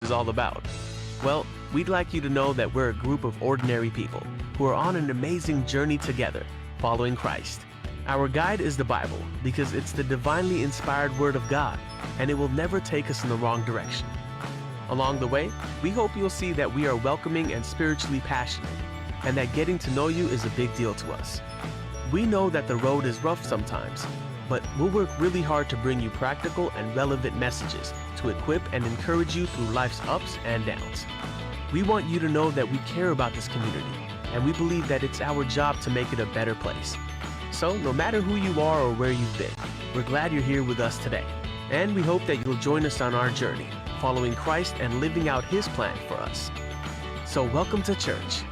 is all about? Well, we'd like you to know that we're a group of ordinary people who are on an amazing journey together, following Christ. Our guide is the Bible because it's the divinely inspired Word of God, and it will never take us in the wrong direction. Along the way, we hope you'll see that we are welcoming and spiritually passionate, and that getting to know you is a big deal to us. We know that the road is rough sometimes, but we'll work really hard to bring you practical and relevant messages to equip and encourage you through life's ups and downs. We want you to know that we care about this community, and we believe that it's our job to make it a better place. So, no matter who you are or where you've been, we're glad you're here with us today, and we hope that you'll join us on our journey, following Christ and living out His plan for us. So, welcome to church.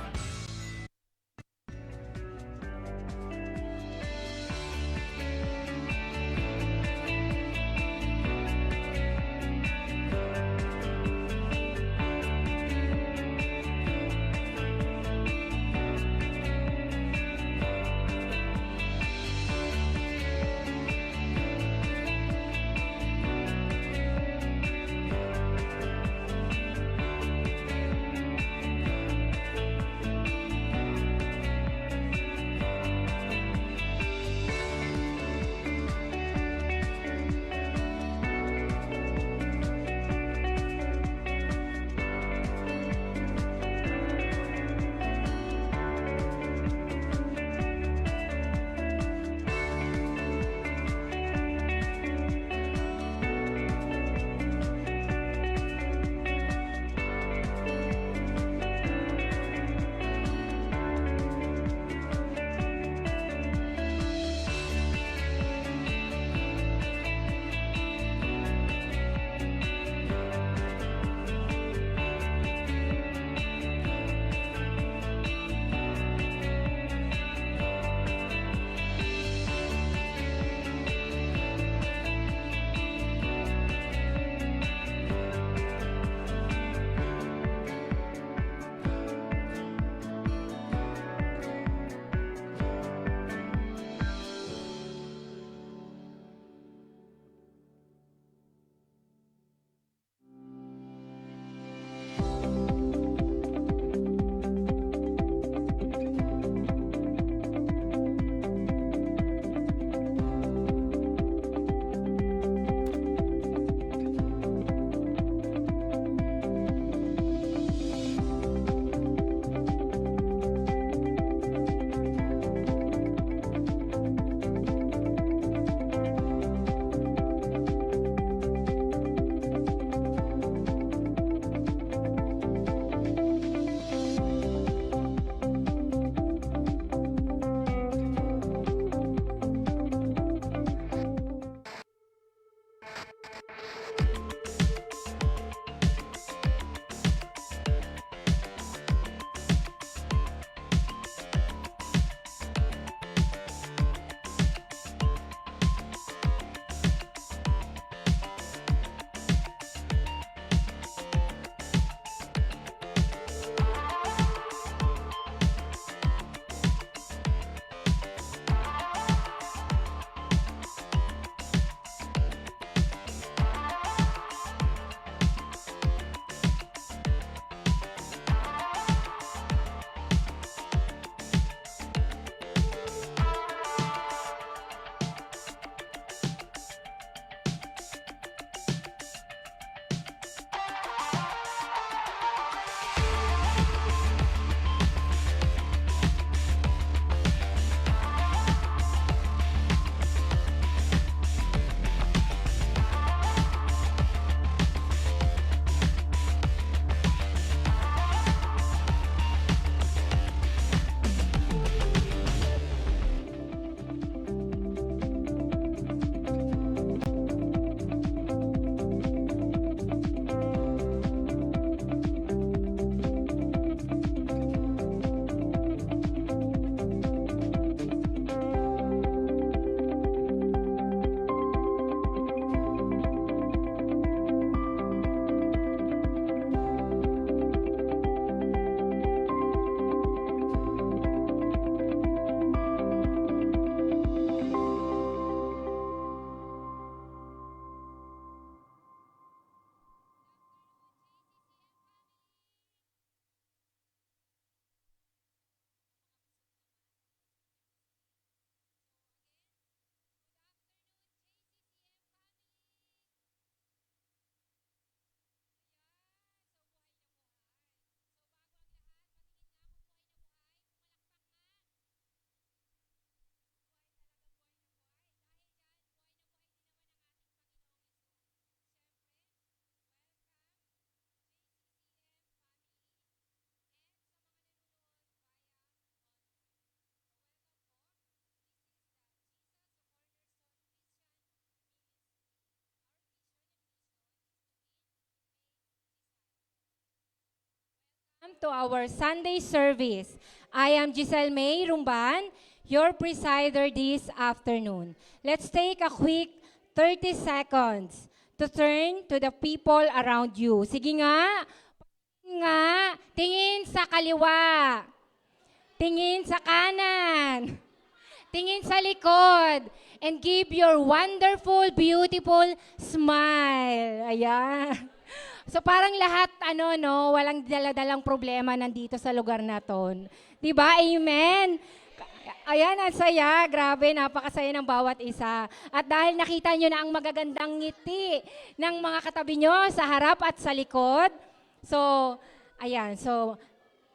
To our Sunday service. I am Giselle May Rumban, your presider this afternoon. Let's take a quick 30 seconds to turn to the people around you. Sige nga, tingin sa kaliwa, tingin sa kanan, tingin sa likod, and give your wonderful, beautiful smile. Ayan. So parang lahat, walang daladalang problema nandito sa lugar na to. Diba? Amen? Ayan, ang saya. Grabe, napakasaya ng bawat isa. At dahil nakita nyo na ang magagandang ngiti ng mga katabi nyo sa harap at sa likod, so, ayan, so,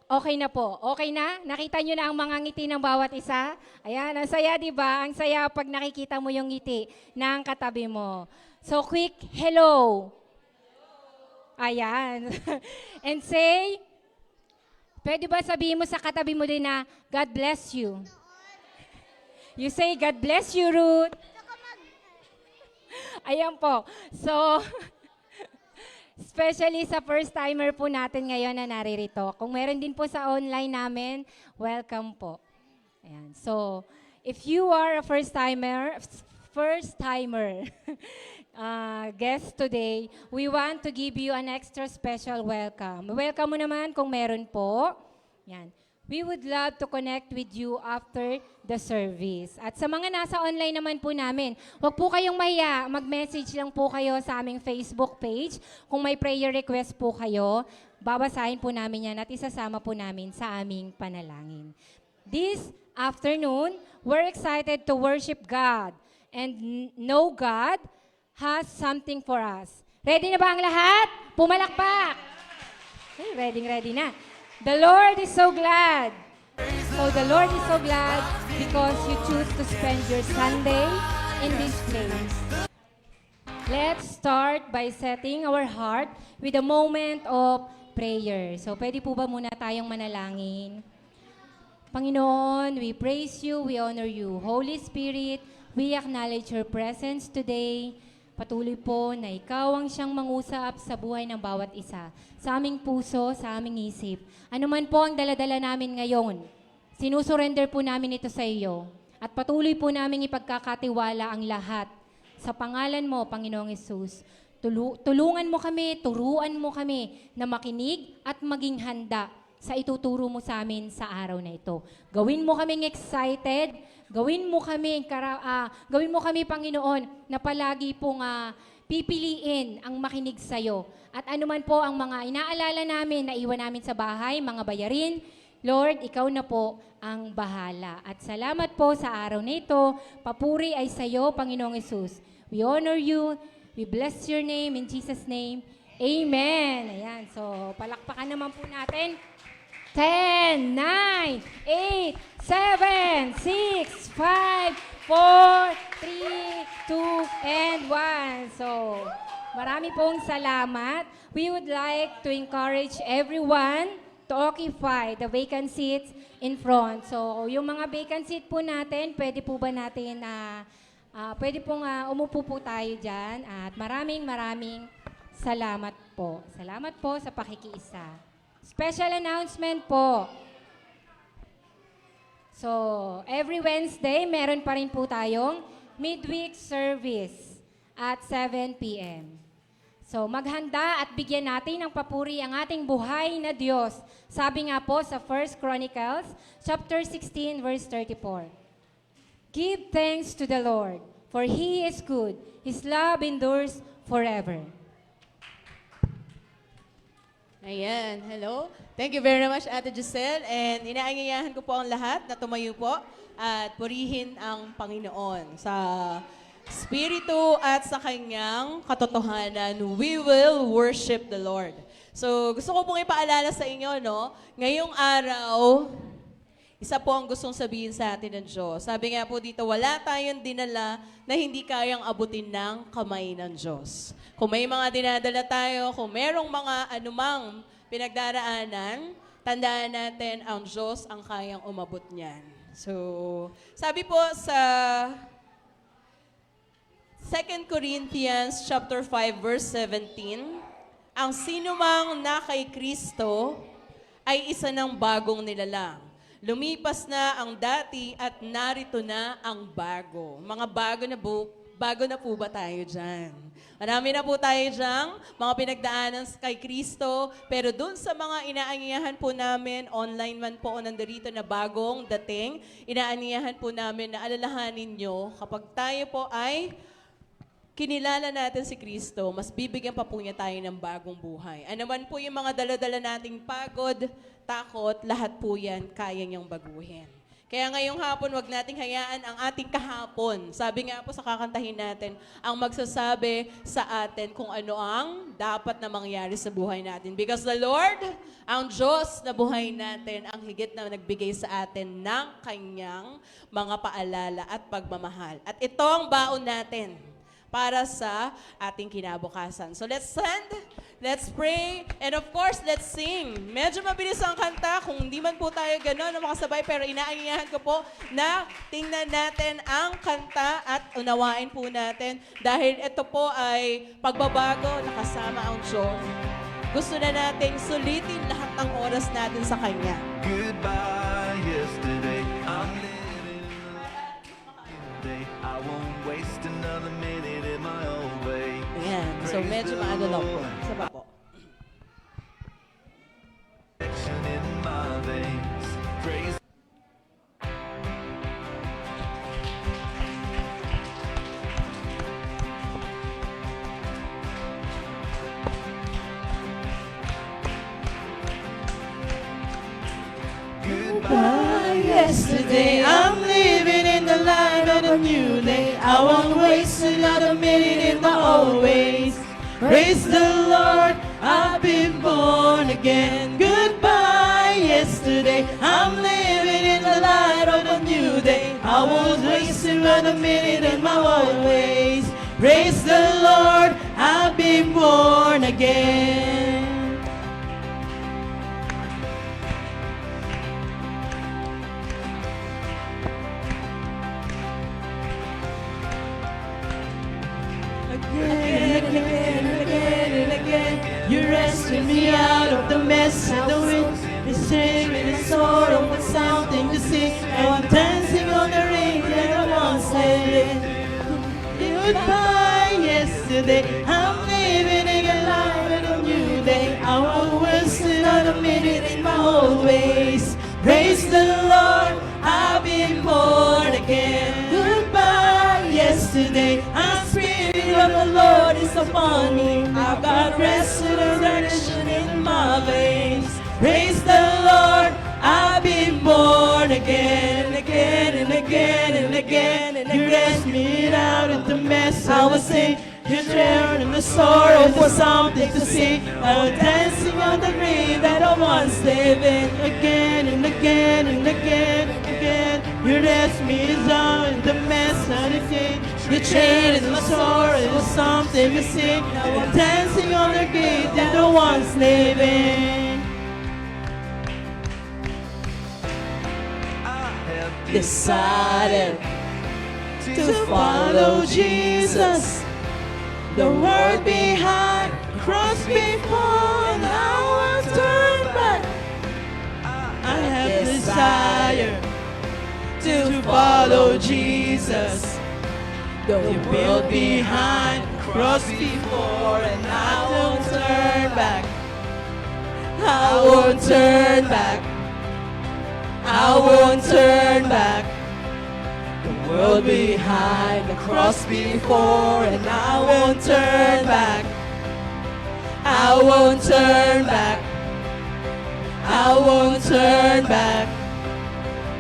okay na po. Okay na? Nakita nyo na ang mga ngiti ng bawat isa? Ayan, ang saya, diba? Ang saya pag nakikita mo yung ngiti ng katabi mo. So, quick hello. Ayan. And say, pwede ba sabihin mo sa katabi mo din na, God bless you. You say, God bless you, Ruth. Ayan po. So, especially sa first-timer po natin ngayon na naririto. Kung meron din po sa online namin, welcome po. Ayan. So, if you are a first-timer, guest today, we want to give you an extra special welcome. Welcome mo naman kung meron po. Yan. We would love to connect with you after the service. At sa mga nasa online naman po namin, huwag po kayong mahiya. Mag-message lang po kayo sa aming Facebook page. Kung may prayer request po kayo, babasahin po namin yan at isasama po namin sa aming panalangin. This afternoon, we're excited to worship God and know God has something for us. Ready na ba ang lahat? Pumalakpak! Ready na. The Lord is so glad. So the Lord is so glad because you choose to spend your Sunday in this place. Let's start by setting our heart with a moment of prayer. So pwede po ba muna tayong manalangin? Panginoon, we praise you, we honor you. Holy Spirit, we acknowledge your presence today. Patuloy po na ikaw ang siyang mangusap sa buhay ng bawat isa. Sa aming puso, sa aming isip. Ano man po ang daladala namin ngayon, sinusurrender po namin ito sa iyo. At patuloy po namin ipagkakatiwala ang lahat. Sa pangalan mo, Panginoong Hesus, tulungan mo kami, turuan mo kami na makinig at maging handa sa ituturo mo sa amin sa araw na ito. Gawin mo kaming excited, gawin mo kami, Panginoon, na palagi pong pipiliin ang makinig sa iyo. At anuman po ang mga inaalala namin na iwan namin sa bahay, mga bayarin, Lord, ikaw na po ang bahala. At salamat po sa araw na ito. Papuri ay sa iyo, Panginoong Hesus. We honor you. We bless your name in Jesus' name. Amen. Ayan. So, palakpakan naman po natin. 10, 9, 8, 7, 6, 5, 4, 3, 2, and 1. So, marami pong salamat. We would like to encourage everyone to occupy the vacant seats in front. So, yung mga vacant seat po natin, pwede po ba natin umupo po tayo dyan. At maraming salamat po. Salamat po sa pakikiisa. Special announcement po. So, every Wednesday, meron pa rin po tayong midweek service at 7 p.m. So, maghanda at bigyan natin ng papuri ang ating buhay na Diyos. Sabi nga po sa 1 Chronicles, chapter 16, verse 34. Give thanks to the Lord, for He is good. His love endures forever. Ayan, hello. Thank you very much, Ate Giselle. And inaanyayahan ko po ang lahat na tumayo po at purihin ang Panginoon sa Espiritu at sa Kanyang katotohanan. We will worship the Lord. So, gusto ko pong ipaalala sa inyo, no? Ngayong araw, isa po ang gustong sabihin sa atin ng Diyos. Sabi nga po dito, wala tayong dinala na hindi kayang abutin ng kamay ng Diyos. Kung may mga dinadala tayo, kung merong mga anumang pinagdaraanan, tandaan natin ang Diyos ang kayang umabot niyan. So, sabi po sa 2 Corinthians chapter 5 verse 17, ang sinumang na kay Kristo ay isa ng bagong nilalang. Lumipas na ang dati at narito na ang bago. Mga bago na po ba tayo dyan? Marami na po tayo dyan, mga pinagdaanan kay Kristo, pero dun sa mga inaanyayahan po namin, online man po o nandarito na bagong dating, inaanyayahan po namin na alalahanin nyo, kapag tayo po ay kinilala natin si Kristo, mas bibigyan pa po niya tayo ng bagong buhay. Ano man po yung mga dala-dala nating pagod, takot, lahat po yan kaya niyang baguhin. Kaya ngayong hapon, wag nating hayaan ang ating kahapon. Sabi nga po sa kakantahin natin, ang magsasabi sa atin kung ano ang dapat na mangyari sa buhay natin. Because the Lord, ang Diyos na buhay natin, ang higit na nagbigay sa atin ng kanyang mga paalala at pagmamahal. At ito ang baon natin para sa ating kinabukasan. So let's stand, let's pray, and of course, let's sing. Medyo mabilis ang kanta, kung hindi man po tayo gano'n na makasabay, pero inaanyayahan ko po na tingnan natin ang kanta at unawain po natin dahil ito po ay pagbabago na kasama ang Diyos. Gusto na nating sulitin lahat ng oras natin sa Kanya. Goodbye yesterday, I'm living today. I won't waste another minute in my old way. Ayan, so medyo maano lang po. Sa po. Action in my veins. Praise Goodbye yesterday, I'm living in the light of a new day. I won't waste another minute in my old ways. Praise the Lord, I've been born again. Goodbye yesterday, I'm living in the light of a new day. I won't waste another minute in my old ways. Praise the Lord, I've been born again. Again and again and again and again, you're rescuing me out of the mess and the wind. It's singing and sorrow with something to sing. And I'm dancing on the rain that I once lived. Goodbye yesterday, I'm living in a life of a new day. I won't waste another minute in my old ways. Praise the Lord, I've been born again. Goodbye yesterday, I'm Spirit of the Lord is upon me. I've got rest and direction in my veins. Praise the Lord, I've been born again and again and again and again and again. You rescued me out of the mess I was in. You're there in the sorrow for something to sing. I was dancing on the grave that I once lived in. Again and again and again and again. You rescued me out of the mess I was in. You traded my sorrow for something to sing. Now I'm dancing on the grave that I once lived in. I have Decided to follow Jesus. The word behind, cross before, and I won't turn back. I have desire to follow Jesus. The world behind, cross before, and I won't turn back. I won't turn back. I won't turn back. The world behind, the cross before, and I won't turn back. I won't turn back. I won't turn back.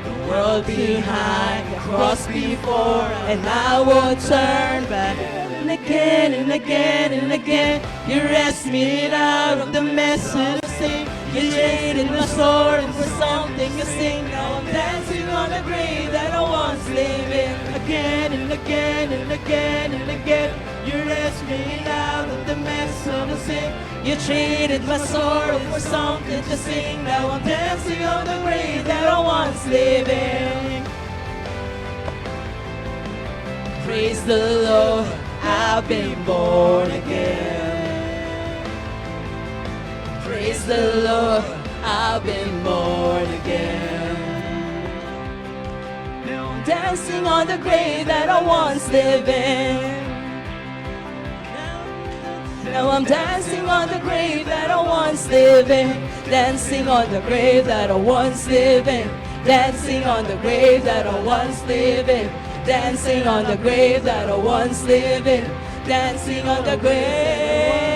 The world behind, the cross before, and I won't turn back. And again and again and again, you rescued me out of the mess and the sin. You traded my sword for something to sing. Now I'm dancing on the grave that I once lived in. Again and again and again and again, you rescued me out of the mess of the sin. You traded my sorrow for something to sing. Now I'm dancing on the grave that I once lived in. Praise the Lord, I've been born again. Praise the Lord, I've been born again. Now I'm dancing on the grave that I once lived in. Now I'm dancing on the grave that I once lived in. Dancing on the grave that I once lived in. Dancing on the grave that I once lived in. Dancing on the grave that I once lived in. Dancing on the grave.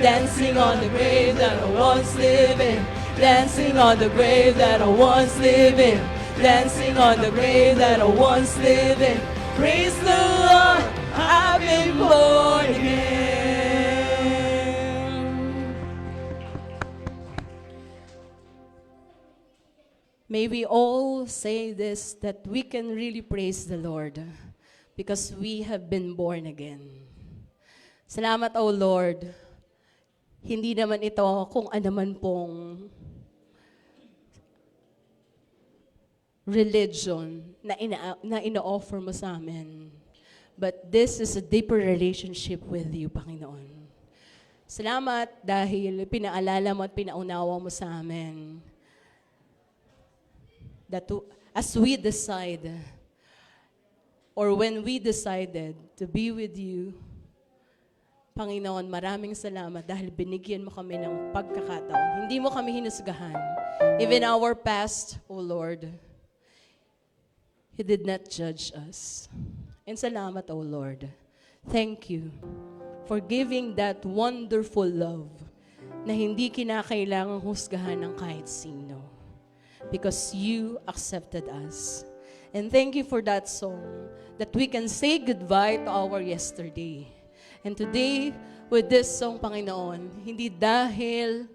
Dancing on the grave that I once lived in. Dancing on the grave that I once lived in. Dancing on the grave that I once lived in. Praise the Lord, I've been born again. May we all say this, that we can really praise the Lord because we have been born again. Salamat, O Lord. Hindi naman ito kung ano man pong religion na ina-offer mo sa amin. But this is a deeper relationship with you, Panginoon. Salamat dahil pinaalala mo at pinaunawa mo sa amin that as we decide, or when we decided to be with you, Panginoon, maraming salamat dahil binigyan mo kami ng pagkakataon. Hindi mo kami hinusgahan. Even our past, O Lord, you did not judge us. And salamat, O Lord. Thank you for giving that wonderful love na hindi kinakailangang husgahan ng kahit sino. Because you accepted us. And thank you for that song that we can say goodbye to our yesterday. And today, with this song, Panginoon, hindi dahil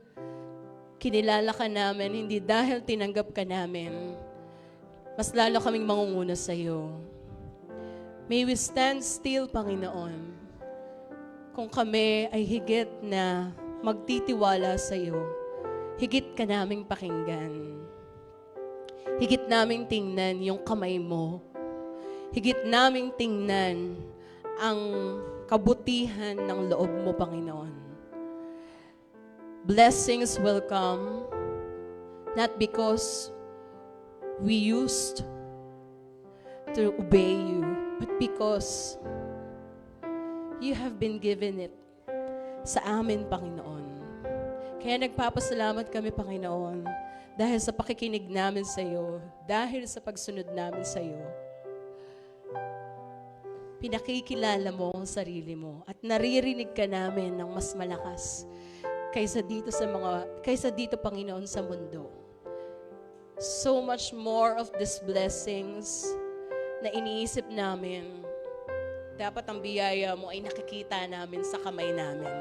kinilala ka namin, hindi dahil tinanggap ka namin, mas lalo kaming mangunguna sa iyo. May we stand still, Panginoon, kung kami ay higit na magtitiwala sa iyo, higit ka naming pakinggan. Higit naming tingnan yung kamay mo. Higit naming tingnan ang kabutihan ng loob mo, Panginoon. Blessings will come, not because we used to obey you, but because you have been given it sa amin, Panginoon. Kaya nagpapasalamat kami, Panginoon, dahil sa pakikinig namin sa iyo, dahil sa pagsunod namin sa iyo. Pinakikilala mo ang sarili mo at naririnig ka namin ng mas malakas kaysa dito Panginoon sa mundo. So much more of these blessings na iniisip namin, dapat ang biyaya mo ay nakikita namin sa kamay namin.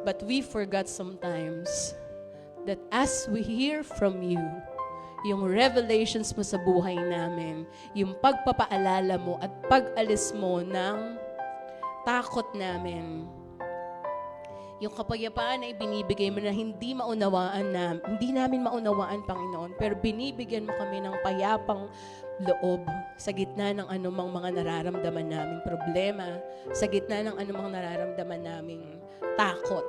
But we forgot sometimes that as we hear from you, yung revelations mo sa buhay namin, yung pagpapaalala mo at pag-alis mo ng takot namin, yung kapayapaan na ibinibigay mo na hindi namin maunawaan, Panginoon, pero binibigyan mo kami ng payapang loob sa gitna ng anumang mga nararamdaman naming problema, sa gitna ng anumang nararamdaman naming takot,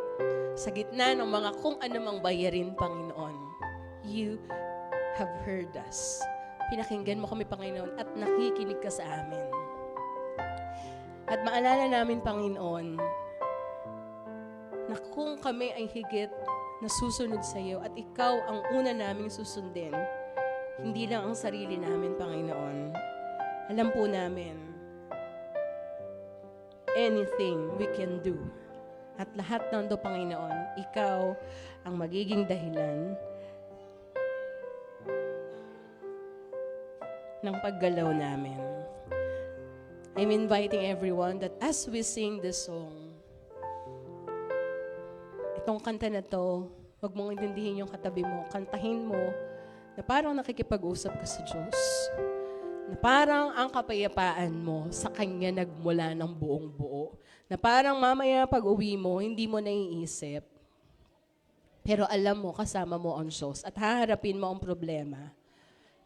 sa gitna ng mga kung anumang bayarin, Panginoon. You have heard us. Pinakinggan mo kami, Panginoon, at nakikinig ka sa amin. At maalala namin, Panginoon, na kung kami ay higit na susunod sa iyo at ikaw ang una naming susundin, hindi lang ang sarili namin, Panginoon. Alam po namin, anything we can do. At lahat ng ito, Panginoon, ikaw ang magiging dahilan ng paggalaw namin. I'm inviting everyone that as we sing this song, itong kanta na to, huwag mong intindihin yung katabi mo, kantahin mo na parang nakikipag-usap ka sa Diyos. Na parang ang kapayapaan mo sa Kanya nagmula ng buong buo. Na parang mamaya pag-uwi mo, hindi mo naiisip. Pero alam mo, kasama mo ang Diyos. At haharapin mo ang problema,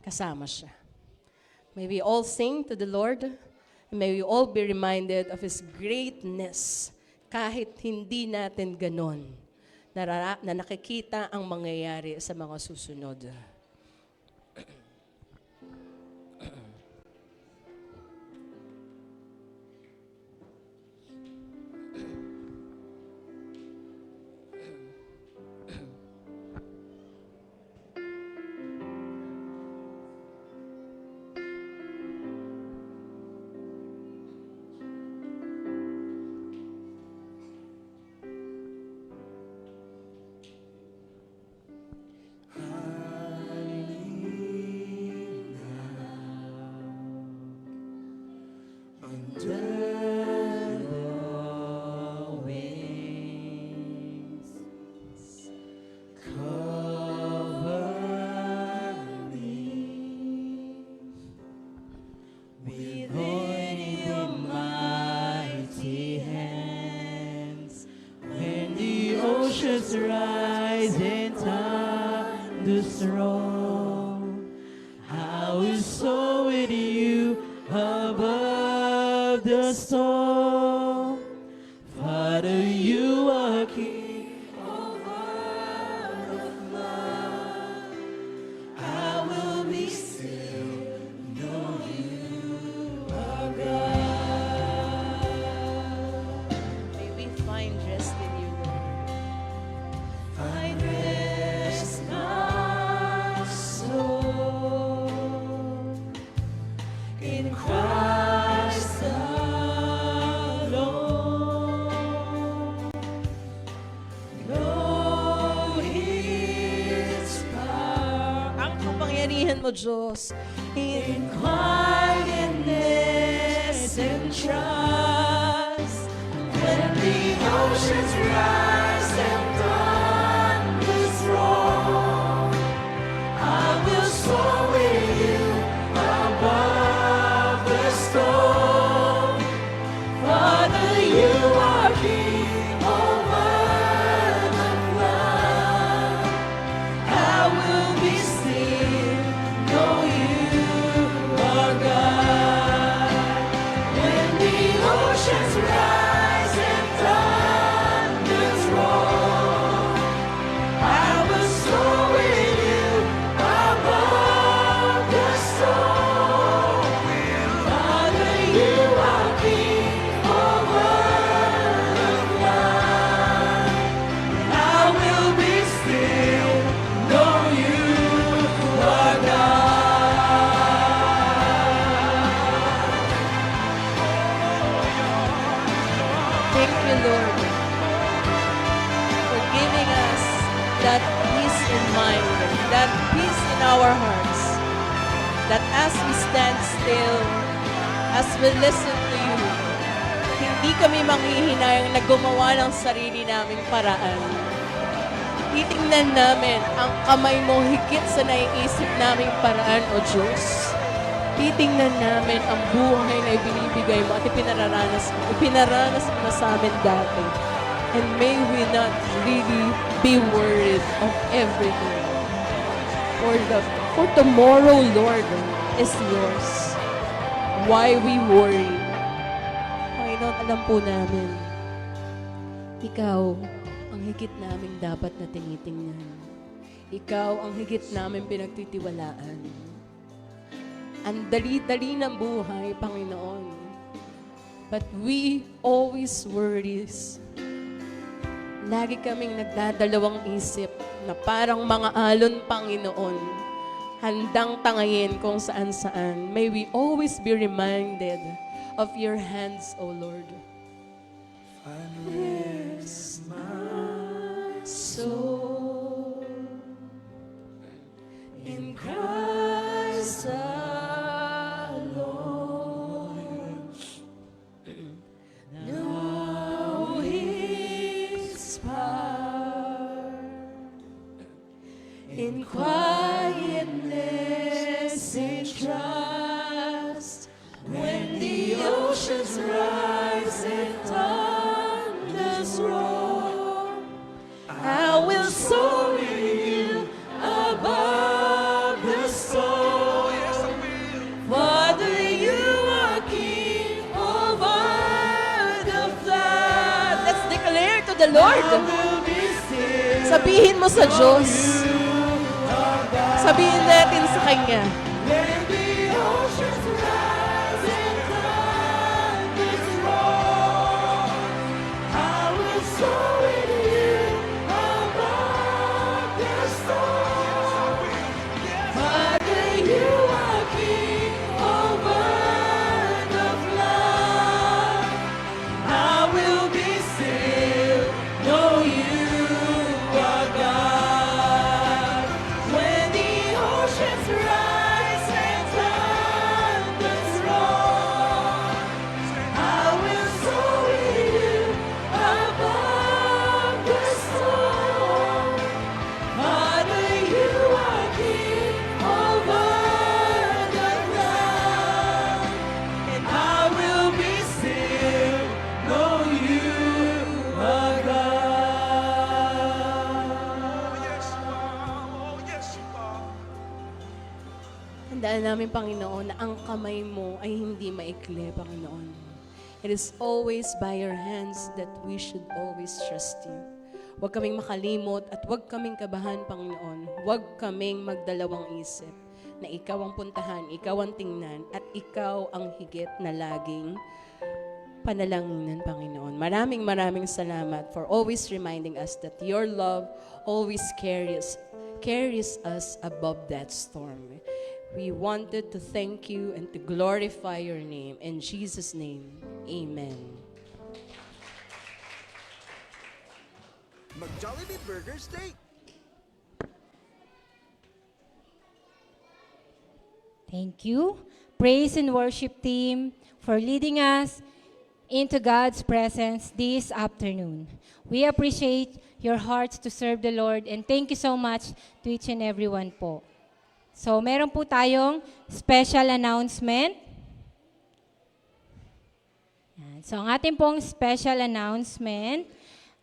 kasama siya. May we all sing to the Lord. And may we all be reminded of His greatness. Kahit hindi natin ganon. na nakikita ang mangyayari sa mga susunod. Oceans rise and thunders roll. I will soar with you above the storm. Father, you are King over the flood. I will be still, know you are God. May we find rest in you, Lord. Find rest my soul in Christ alone. Know His power Ang kapangyarihan mo, Diyos, in quietness and trust. When the oceans rise and thunders roll, I will soar with you above the storm. Father, you are King over the flood. I will be still, know you are God. When the oceans rise and thunders roll, I will soar with you above the storm. Father, you are King over the flood. I will be still, know you are thank you, Lord, for giving us that peace in mind, that peace in our hearts, that as we stand still, as we listen to you, hindi kami manghihinayang na gumawa ng sarili naming paraan. Titingnan namin ang kamay mo higit sa naiisip naming paraan, O Diyos. Titingnan namin ang buhay na ibinibigay mo at ipinaranas mo na sa amin dati. And may we not really be worried of everything. For tomorrow, Lord, is yours. Why we worry? Panginoon, alam po namin, Ikaw ang higit naming dapat na tinitingnan. Ikaw ang higit namin pinagtitiwalaan. Ang dali-dali ng buhay, Panginoon. But we always worries. Lagi kaming nagdadalawang isip na parang mga alon, Panginoon, handang tangayin kung saan-saan. May we always be reminded of your hands, O Lord. Rest my soul in Christ alone. Know His power in quietness and trust. When the oceans rise and thunders roll, I will soar with you above the storm. Father, you are King over the flood. Let's declare to the Lord. I will be still. Sabihin mo sa Diyos. Sabihin natin sa Kanya. When the oceans rise and thunders roar, I will soar with you above the storm. Father, you are King over the flood. I will be still, know you are God. When the oceans rise and thunders roar, I will soar with you above the storm. Father, you are King over the ground, and I will be still, know you are God. Tandaan namin, Panginoon, na ang kamay mo ay hindi maikli, Panginoon. It is always by your hands that we should always trust you. Huwag kaming makalimot at huwag kaming kabahan, Panginoon. Huwag kaming magdalawang isip na ikaw ang puntahan, ikaw ang tingnan, at ikaw ang higit na laging panalanginan, Panginoon. Maraming salamat for always reminding us that your love always carries us above that storm. We wanted to thank you and to glorify your name. In Jesus' name, amen. Mag-Jollibee Burger Steak! Thank you, praise and worship team, for leading us into God's presence this afternoon. We appreciate your hearts to serve the Lord, and thank you so much to each and everyone po. So, meron po tayong special announcement. Yan. So, ang ating pong special announcement,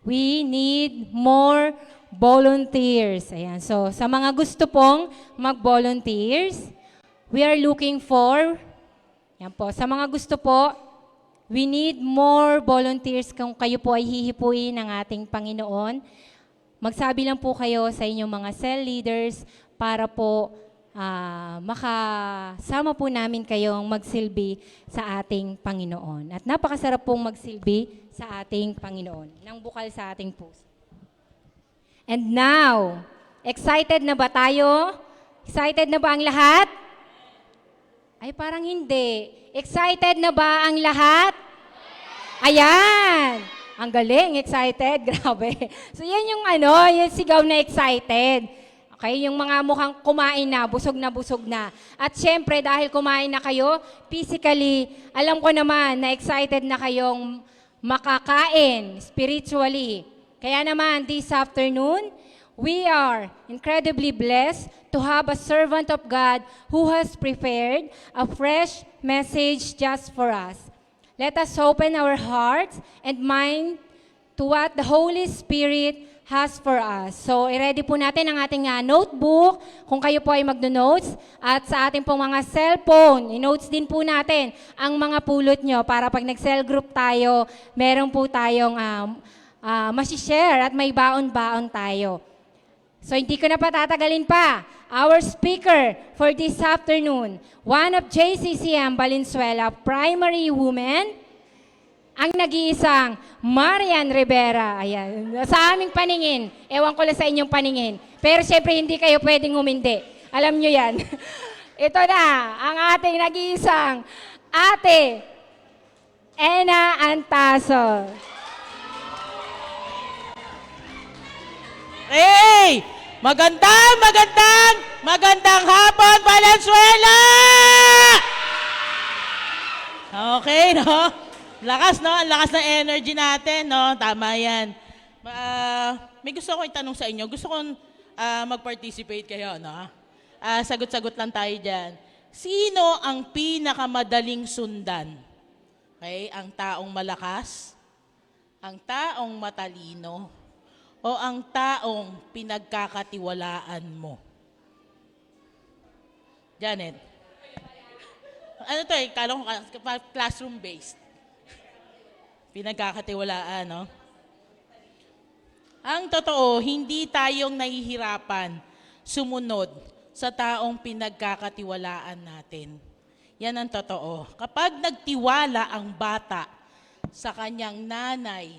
we need more volunteers. Ayan. So, sa mga gusto pong mag-volunteers, we are looking for, yan po, sa mga gusto po, we need more volunteers kung kayo po ay hihipuin ng ating Panginoon. Magsabi lang po kayo sa inyong mga cell leaders para po makasama po namin kayong magsilbi sa ating Panginoon. At napakasarap pong magsilbi sa ating Panginoon, nang bukal sa ating puso. And now, excited na ba tayo? Excited na ba ang lahat? Ay, parang hindi. Excited na ba ang lahat? Ayan! Ang galing, excited. Grabe. So, yan yung yung sigaw na excited. Okay, yung mga mukhang kumain na busog na. At syempre, dahil kumain na kayo, physically, alam ko naman na excited na kayong makakain spiritually. Kaya naman, this afternoon, we are incredibly blessed to have a servant of God who has prepared a fresh message just for us. Let us open our hearts and mind to what the Holy Spirit has for us. So, i-ready po natin ang ating notebook, kung kayo po ay magno-notes, at sa ating pong mga cellphone, i-notes din po natin ang mga pulot nyo para pag nag-cell group tayo, meron po tayong masishare at may baon-baon tayo. So, hindi ko na patatagalin pa. Our speaker for this afternoon, one of JCCM Valenzuela primary women, ang nag-iisang Marian Rivera. Ayan. Sa aming paningin. Ewan ko lang sa inyong paningin. Pero syempre, hindi kayo pwedeng humindi. Alam nyo yan. Ito na, ang ating nag-iisang Ate Ena Antaso. Hey! Magandang hapon, Valenzuela! Okay, no? Lakas, no? Ang lakas ng energy natin, no? Tama yan. May gusto akong itanong sa inyo. Gusto kong mag-participate kayo, no? Sagot-sagot lang tayo dyan. Sino ang pinakamadaling sundan? Okay? Ang taong malakas? Ang taong matalino? O ang taong pinagkakatiwalaan mo? Janet? Ano to eh? Kala ko classroom-based. Pinagkakatiwalaan, no? Ang totoo, hindi tayong nahihirapan sumunod sa taong pinagkakatiwalaan natin. Yan ang totoo. Kapag nagtiwala ang bata sa kanyang nanay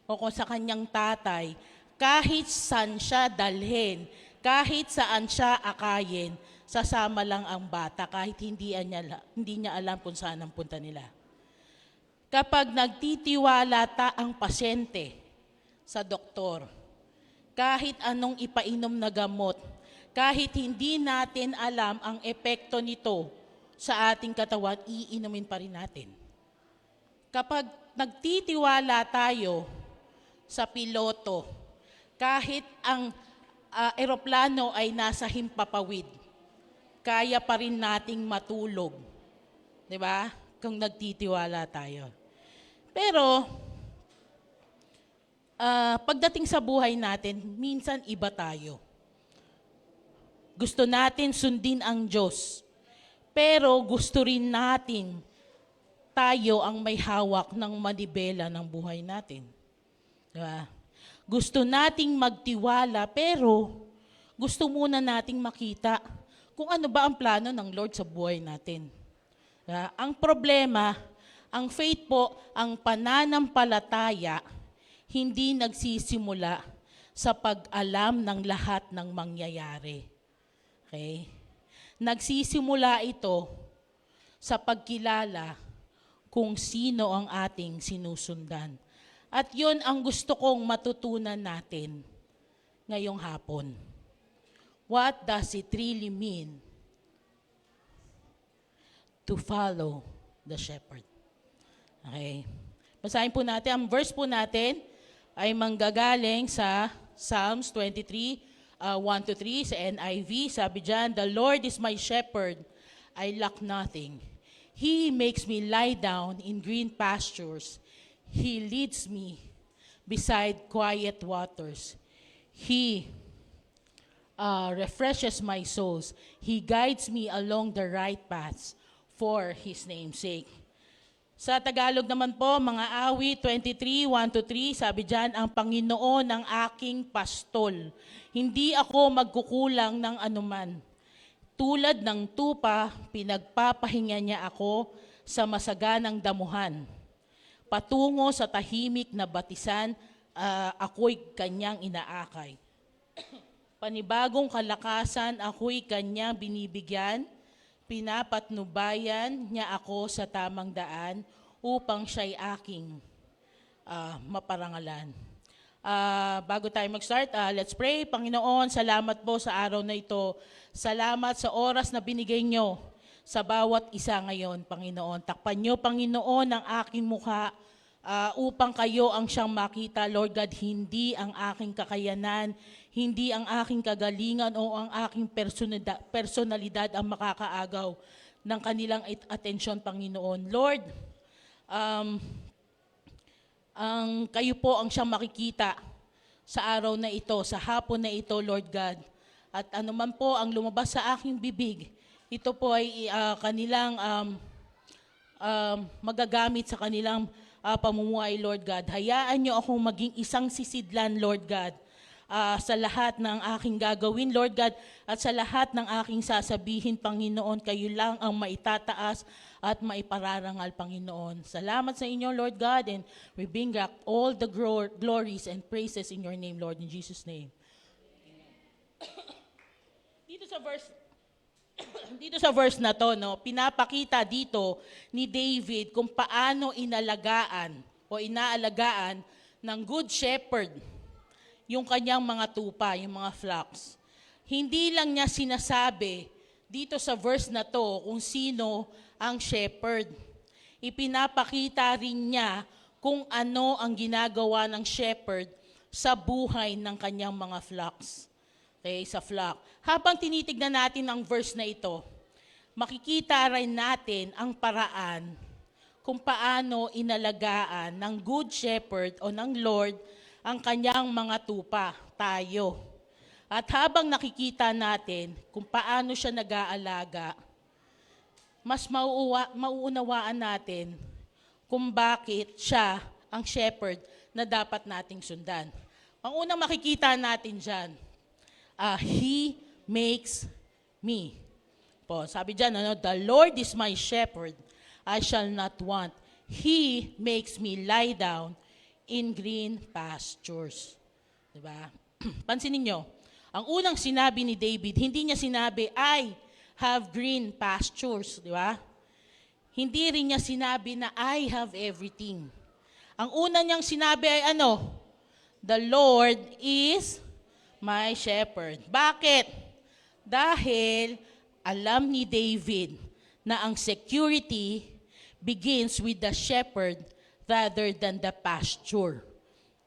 o kung sa kanyang tatay, kahit saan siya dalhin, kahit saan siya akayin, sasama lang ang bata kahit hindi niya alam kung saan ang punta nila. Kapag nagtitiwala ang pasyente sa doktor, kahit anong ipainom na gamot, kahit hindi natin alam ang epekto nito sa ating katawan, iinumin pa rin natin. Kapag nagtitiwala tayo sa piloto, kahit ang eroplano ay nasa himpapawid, kaya pa rin nating matulog. 'Di ba? Kung nagtitiwala tayo. Pero, pagdating sa buhay natin, minsan iba tayo. Gusto natin sundin ang Diyos. Pero gusto rin natin tayo ang may hawak ng manibela ng buhay natin. Diba? Gusto nating magtiwala, pero gusto muna nating makita kung ano ba ang plano ng Lord sa buhay natin. Diba? Ang problema, ang faith po, ang pananampalataya, hindi nagsisimula sa pag-alam ng lahat ng mangyayari. Okay? Nagsisimula ito sa pagkilala kung sino ang ating sinusundan. At yun ang gusto kong matutunan natin ngayong hapon. What does it really mean to follow the shepherd? Okay. Basahin po natin. Ang verse po natin ay manggagaling sa Psalms 23, 1-3 sa NIV. Sabi dyan, "The Lord is my shepherd, I lack nothing. He makes me lie down in green pastures. He leads me beside quiet waters. He refreshes my souls. He guides me along the right paths for His name's sake." Sa Tagalog naman po, mga awit 23, 1-3, sabi dyan, "Ang Panginoon ang aking pastol. Hindi ako magkukulang ng anuman. Tulad ng tupa, pinagpapahinga niya ako sa masaganang damuhan. Patungo sa tahimik na batisan, ako'y kanyang inaakay. Panibagong kalakasan, ako'y kanyang binibigyan. Pinapatnubayan niya ako sa tamang daan upang siya'y aking maparangalan." Bago tayo mag-start, let's pray. Panginoon, salamat po sa araw na ito. Salamat sa oras na binigay nyo sa bawat isa ngayon, Panginoon. Takpan nyo, Panginoon, ang aking mukha upang kayo ang siyang makita, Lord God, hindi ang aking kakayanan, hindi ang aking kagalingan o ang aking personalidad ang makakaagaw ng kanilang atensyon, Panginoon. Lord, ang kayo po ang siyang makikita sa araw na ito, sa hapon na ito, Lord God. At anuman po ang lumabas sa aking bibig, ito po ay kanilang magagamit sa kanilang pamumuhay, Lord God. Hayaan niyo akong maging isang sisidlan, Lord God, sa lahat ng aking gagawin, Lord God, at sa lahat ng aking sasabihin, Panginoon, kayo lang ang maitataas at maipararangal, Panginoon. Salamat sa inyo, Lord God, and we bring back all the glories and praises in your name, Lord, in Jesus' name. Dito sa verse na to, no, pinapakita dito ni David kung paano inaalagaan ng good shepherd yung kanyang mga tupa, yung mga flocks. Hindi lang niya sinasabi dito sa verse na to kung sino ang shepherd. Ipinapakita rin niya kung ano ang ginagawa ng shepherd sa buhay ng kanyang mga flocks. Okay, sa flock. Habang tinitignan natin ang verse na ito, makikita rin natin ang paraan kung paano inalagaan ng good shepherd o ng Lord ang kanyang mga tupa, tayo. At habang nakikita natin kung paano siya nag-aalaga, mas mauunawaan natin kung bakit siya ang shepherd na dapat nating sundan. Ang unang makikita natin dyan, He makes me. Po, sabi dyan, the Lord is my shepherd, I shall not want. He makes me lie down in green pastures. Diba? Pansinin nyo, ang unang sinabi ni David, hindi niya sinabi, I have green pastures. Diba? Hindi rin niya sinabi na I have everything. Ang una niyang sinabi ay ano? The Lord is my shepherd. Bakit? Dahil alam ni David na ang security begins with the shepherd rather than the pasture.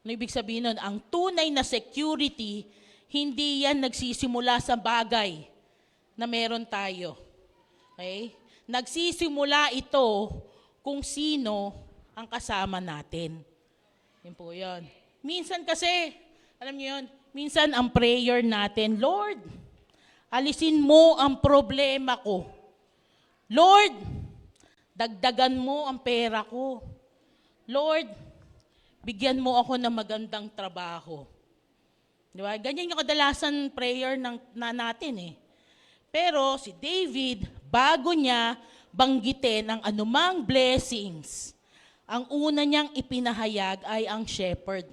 Ano ibig sabihin nun? Ang tunay na security, hindi yan nagsisimula sa bagay na meron tayo. Okay? Nagsisimula ito kung sino ang kasama natin. Yun po yun. Minsan kasi, alam niyo yun, minsan ang prayer natin, Lord, alisin mo ang problema ko. Lord, dagdagan mo ang pera ko. Lord, bigyan mo ako ng magandang trabaho. Di ba? Ganyan yung kadalasan prayer natin eh. Pero si David, bago niya banggitin ang anumang blessings, ang una niyang ipinahayag ay ang shepherd.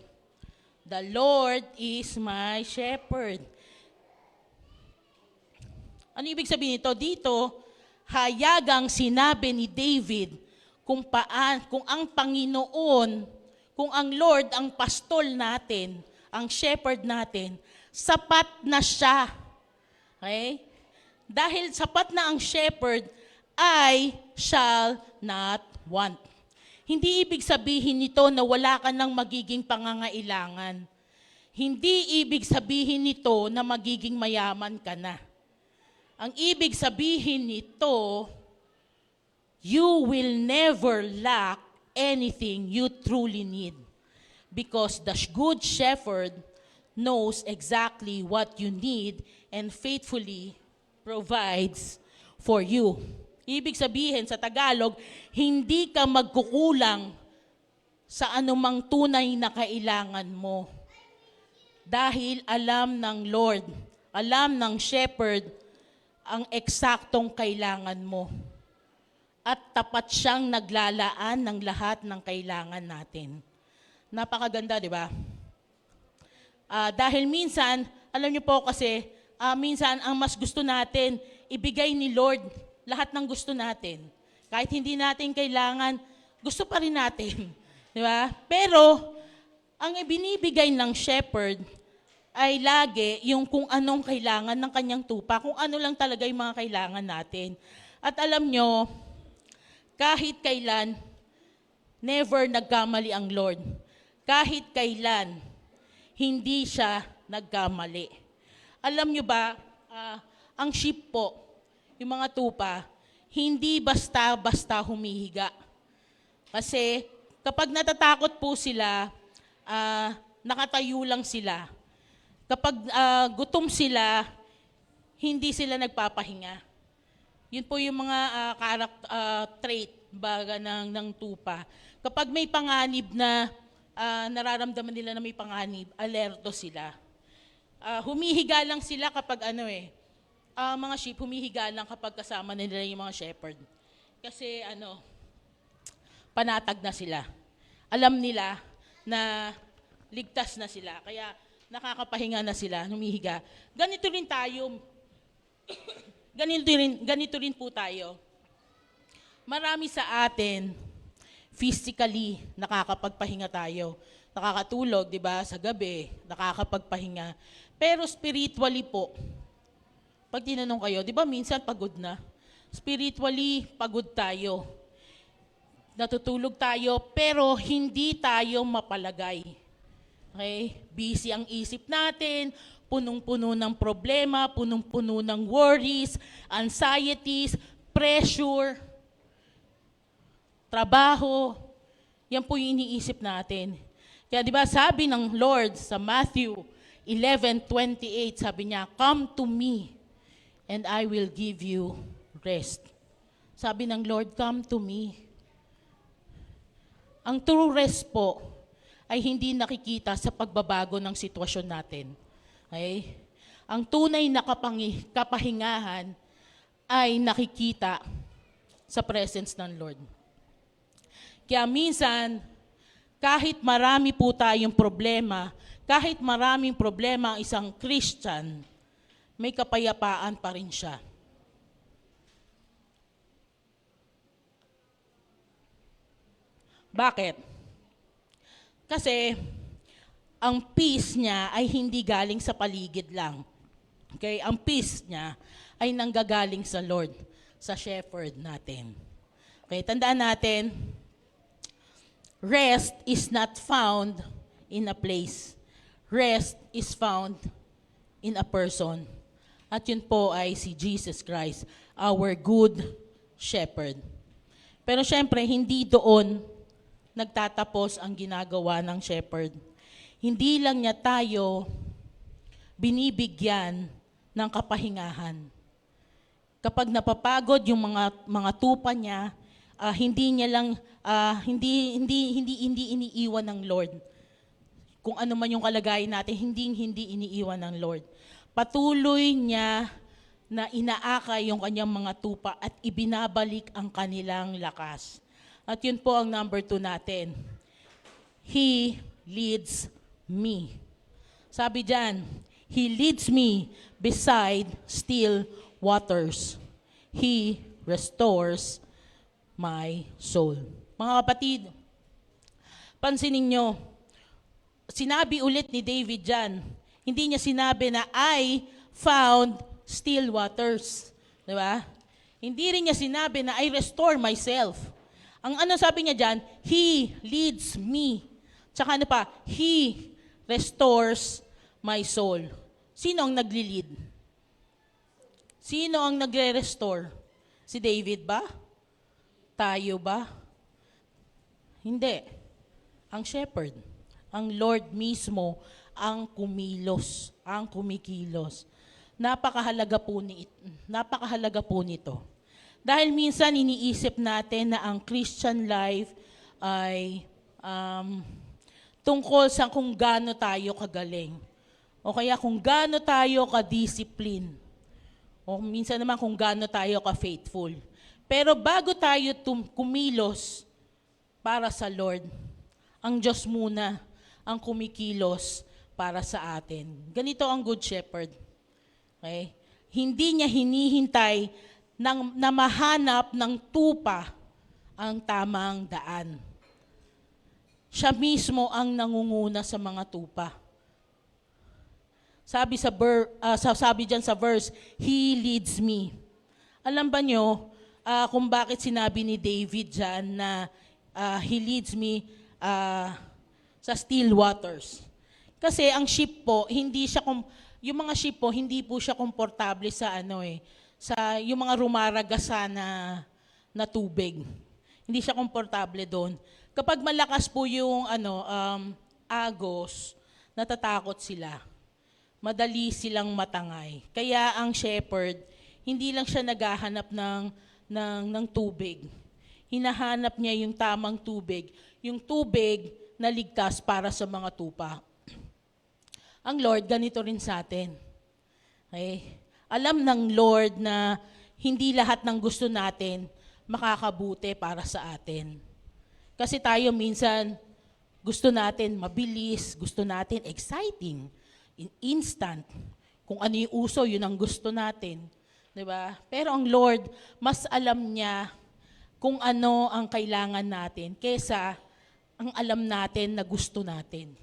The Lord is my shepherd. Ano ibig sabihin nito? Dito, hayagang sinabi ni David kung ang Panginoon, kung ang Lord ang pastol natin, ang shepherd natin, sapat na siya. Okay? Dahil sapat na ang shepherd, I shall not want. Hindi ibig sabihin nito na wala ka ng magiging pangangailangan. Hindi ibig sabihin nito na magiging mayaman ka na. Ang ibig sabihin nito, you will never lack anything you truly need. Because the good shepherd knows exactly what you need and faithfully provides for you. Ibig sabihin sa Tagalog, hindi ka magkukulang sa anumang tunay na kailangan mo. Dahil alam ng Lord, alam ng shepherd ang eksaktong kailangan mo. At tapat siyang naglalaan ng lahat ng kailangan natin. Napakaganda, di ba? Dahil minsan, alam niyo po kasi, minsan ang mas gusto natin, ibigay ni Lord lahat ng gusto natin. Kahit hindi natin kailangan, gusto pa rin natin. Di ba? Pero, ang ibinibigay ng shepherd ay lagi yung kung anong kailangan ng kanyang tupa, kung ano lang talaga yung mga kailangan natin. At alam nyo, kahit kailan, never nagkamali ang Lord. Kahit kailan, hindi siya nagkamali. Alam nyo ba, ang sheep po, yung mga tupa, hindi basta-basta humihiga. Kasi kapag natatakot po sila, nakatayo lang sila. Kapag gutom sila, hindi sila nagpapahinga. Yun po yung mga trait baga ng tupa. Kapag may panganib na nararamdaman nila na may panganib, alerto sila. Humihiga lang sila kapag mga sheep humihiga lang kapag kasama nila yung mga shepherd. Kasi panatag na sila. Alam nila na ligtas na sila. Kaya nakakapahinga na sila, humihiga. Ganito rin tayo. ganito rin po tayo. Marami sa atin, physically, nakakapagpahinga tayo. Nakakatulog, di ba, sa gabi, nakakapagpahinga. Pero spiritually po, pag tinanong kayo, di ba minsan pagod na? Spiritually, pagod tayo. Natutulog tayo, pero hindi tayo mapalagay. Okay? Busy ang isip natin, punong-puno ng problema, punong-puno ng worries, anxieties, pressure, trabaho. Yan po yung iniisip natin. Kaya di ba sabi ng Lord sa Matthew 11:28, sabi niya, "Come to me, and I will give you rest." Sabi ng Lord, come to me. Ang true rest po ay hindi nakikita sa pagbabago ng sitwasyon natin. Okay? Ang tunay na kapahingahan ay nakikita sa presence ng Lord. Kaya minsan, kahit marami po tayong problema, kahit maraming problema ang isang Christian, may kapayapaan pa rin siya. Bakit? Kasi ang peace niya ay hindi galing sa paligid lang. Okay? Ang peace niya ay nanggagaling sa Lord, sa shepherd natin. Okay, tandaan natin, rest is not found in a place. Rest is found in a person. At yun po ay si Jesus Christ, our good shepherd. Pero syempre, hindi doon nagtatapos ang ginagawa ng shepherd. Hindi lang niya tayo binibigyan ng kapahingahan. Kapag napapagod yung mga tupa niya, hindi hindi iniiwan ng Lord. Kung ano man yung kalagayan natin, hindi iniiwan ng Lord. Patuloy niya na inaakay yung kanyang mga tupa at ibinabalik ang kanilang lakas. At yun po ang number 2 natin. He leads me. Sabi dyan, He leads me beside still waters. He restores my soul. Mga kapatid, pansinin nyo, sinabi ulit ni David dyan, hindi niya sinabi na I found still waters. Di ba? Hindi rin niya sinabi na I restore myself. Ang ano sabi niya dyan, He leads me. Tsaka ano pa, He restores my soul. Sino ang nagli-lead? Sino ang nagre-restore? Si David ba? Tayo ba? Hindi. Ang shepherd. Ang Lord mismo ang kumilos, ang kumikilos. Napakahalaga po nito. Dahil minsan iniisip natin na ang Christian life ay tungkol sa kung gaano tayo kagaling. O kaya kung gaano tayo ka-discipline. O minsan naman kung gaano tayo ka-faithful. Pero bago tayo kumilos para sa Lord, ang Diyos muna ang kumikilos para sa atin. Ganito ang Good Shepherd. Okay? Hindi niya hinihintay na mahanap ng tupa ang tamang daan. Siya mismo ang nangunguna sa mga tupa. Sabi dyan sa verse, He leads me. Alam ba nyo kung bakit sinabi ni David dyan na He leads me sa still waters? Kasi ang sheep po, yung mga sheep po, hindi po siya komportable sa sa yung mga rumaragasa na tubig. Hindi siya komportable doon. Kapag malakas po yung agos, natatakot sila. Madali silang matangay. Kaya ang shepherd, hindi lang siya naghahanap ng tubig. Hinahanap niya yung tamang tubig. Yung tubig na ligtas para sa mga tupa. Ang Lord, ganito rin sa atin. Okay? Alam ng Lord na hindi lahat ng gusto natin makakabuti para sa atin. Kasi tayo minsan gusto natin mabilis, gusto natin exciting, instant. Kung ano yung uso, yun ang gusto natin. Diba? Pero ang Lord, mas alam niya kung ano ang kailangan natin kesa ang alam natin na gusto natin.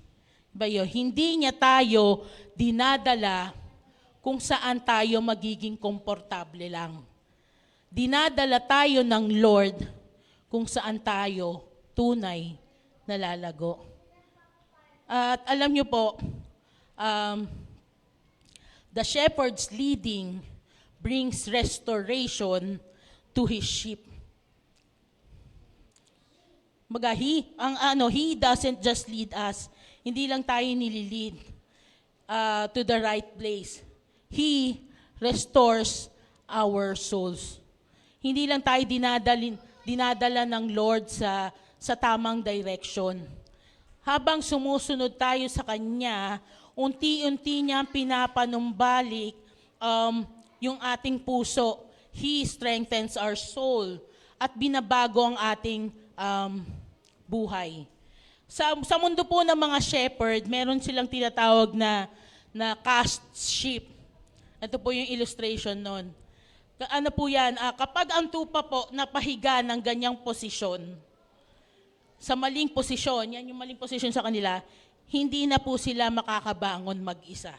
Diba yun? Hindi niya tayo dinadala kung saan tayo magiging komportable lang. Dinadala tayo ng Lord kung saan tayo tunay na lalago. At alam niyo po, the shepherd's leading brings restoration to his sheep. He doesn't just lead us. Hindi lang tayo nililid to the right place. He restores our souls. Hindi lang tayo dinadala ng Lord sa tamang direction. Habang sumusunod tayo sa Kanya, unti-unti niya pinapanumbalik yung ating puso. He strengthens our soul at binabago ang ating buhay. Sa mundo po ng mga shepherd, meron silang tinatawag na cast sheep. Ito po yung illustration nun. Ano po yan? Kapag ang tupa po napahiga ng ganyang posisyon, sa maling posisyon, yan yung maling posisyon sa kanila, hindi na po sila makakabangon mag-isa.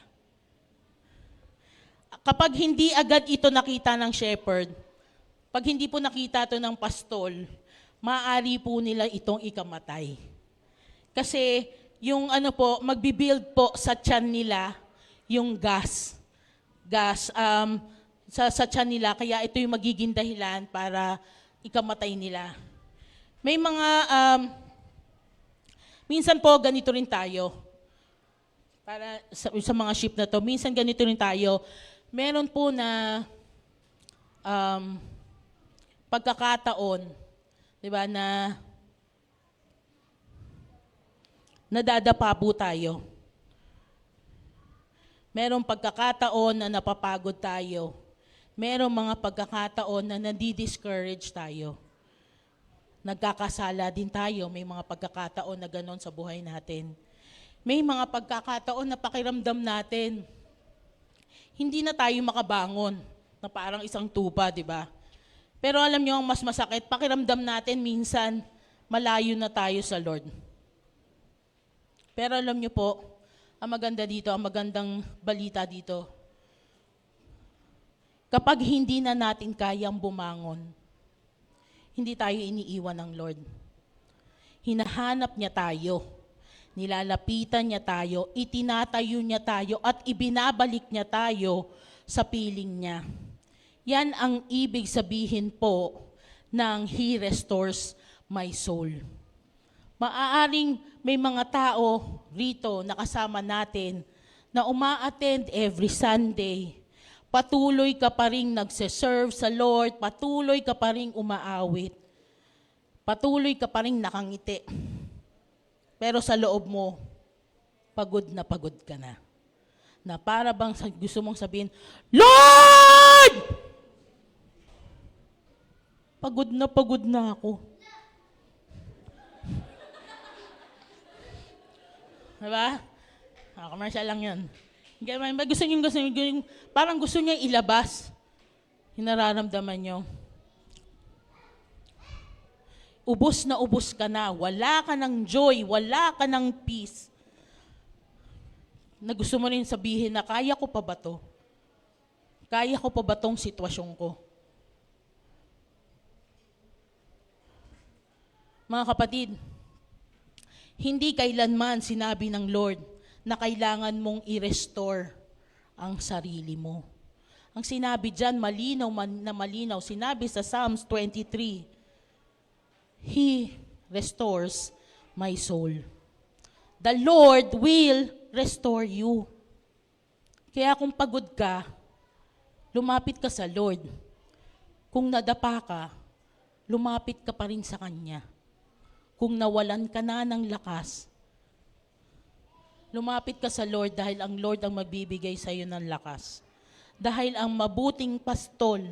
Kapag hindi agad ito nakita ng shepherd, pag hindi po nakita ito ng pastol, maaari po nila itong ikamatay. Kasi yung magbibuild po sa tiyan nila, yung gas sa tiyan nila, kaya ito yung magiging dahilan para ikamatay nila. May mga, minsan po ganito rin tayo, para sa mga sheep na to, minsan ganito rin tayo, meron po na pagkakataon, di ba, na nadadapa po tayo. Merong pagkakataon na napapagod tayo. Merong mga pagkakataon na nadi-discourage tayo. Nagkakasala din tayo, may mga pagkakataon na ganon sa buhay natin. May mga pagkakataon na pakiramdam natin, hindi na tayo makabangon, na parang isang tupa, di ba? Pero alam niyo ang mas masakit, pakiramdam natin minsan, malayo na tayo sa Lord. Pero alam niyo po, ang maganda dito, ang magandang balita dito, kapag hindi na natin kayang bumangon, hindi tayo iniiwan ng Lord. Hinahanap niya tayo. Nilalapitan niya tayo. Itinatayo niya tayo at ibinabalik niya tayo sa piling niya. Yan ang ibig sabihin po ng He restores my soul. Maaaring may mga tao rito na kasama natin na uma-attend every Sunday. Patuloy ka pa rin nagse-serve sa Lord, patuloy ka pa rin umaawit, patuloy ka pa rin nakangiti. Pero sa loob mo, pagod ka na. Na para bang gusto mong sabihin, Lord! Pagod na ako. Diba? Commercial lang yun. Gusto niyo, parang gusto niya ilabas. Hinararamdaman niyo. Ubos na ubos ka na. Wala ka ng joy. Wala ka ng peace. Na gusto mo rin sabihin na, kaya ko pa ba to? Kaya ko pa ba tong sitwasyon ko? Mga kapatid, hindi kailanman sinabi ng Lord na kailangan mong i-restore ang sarili mo. Ang sinabi dyan, malinaw na malinaw, sinabi sa Psalms 23, He restores my soul. The Lord will restore you. Kaya kung pagod ka, lumapit ka sa Lord. Kung nadapa ka, lumapit ka pa rin sa Kanya. Kung nawalan ka na ng lakas, lumapit ka sa Lord dahil ang Lord ang magbibigay sa iyo ng lakas. Dahil ang mabuting pastol,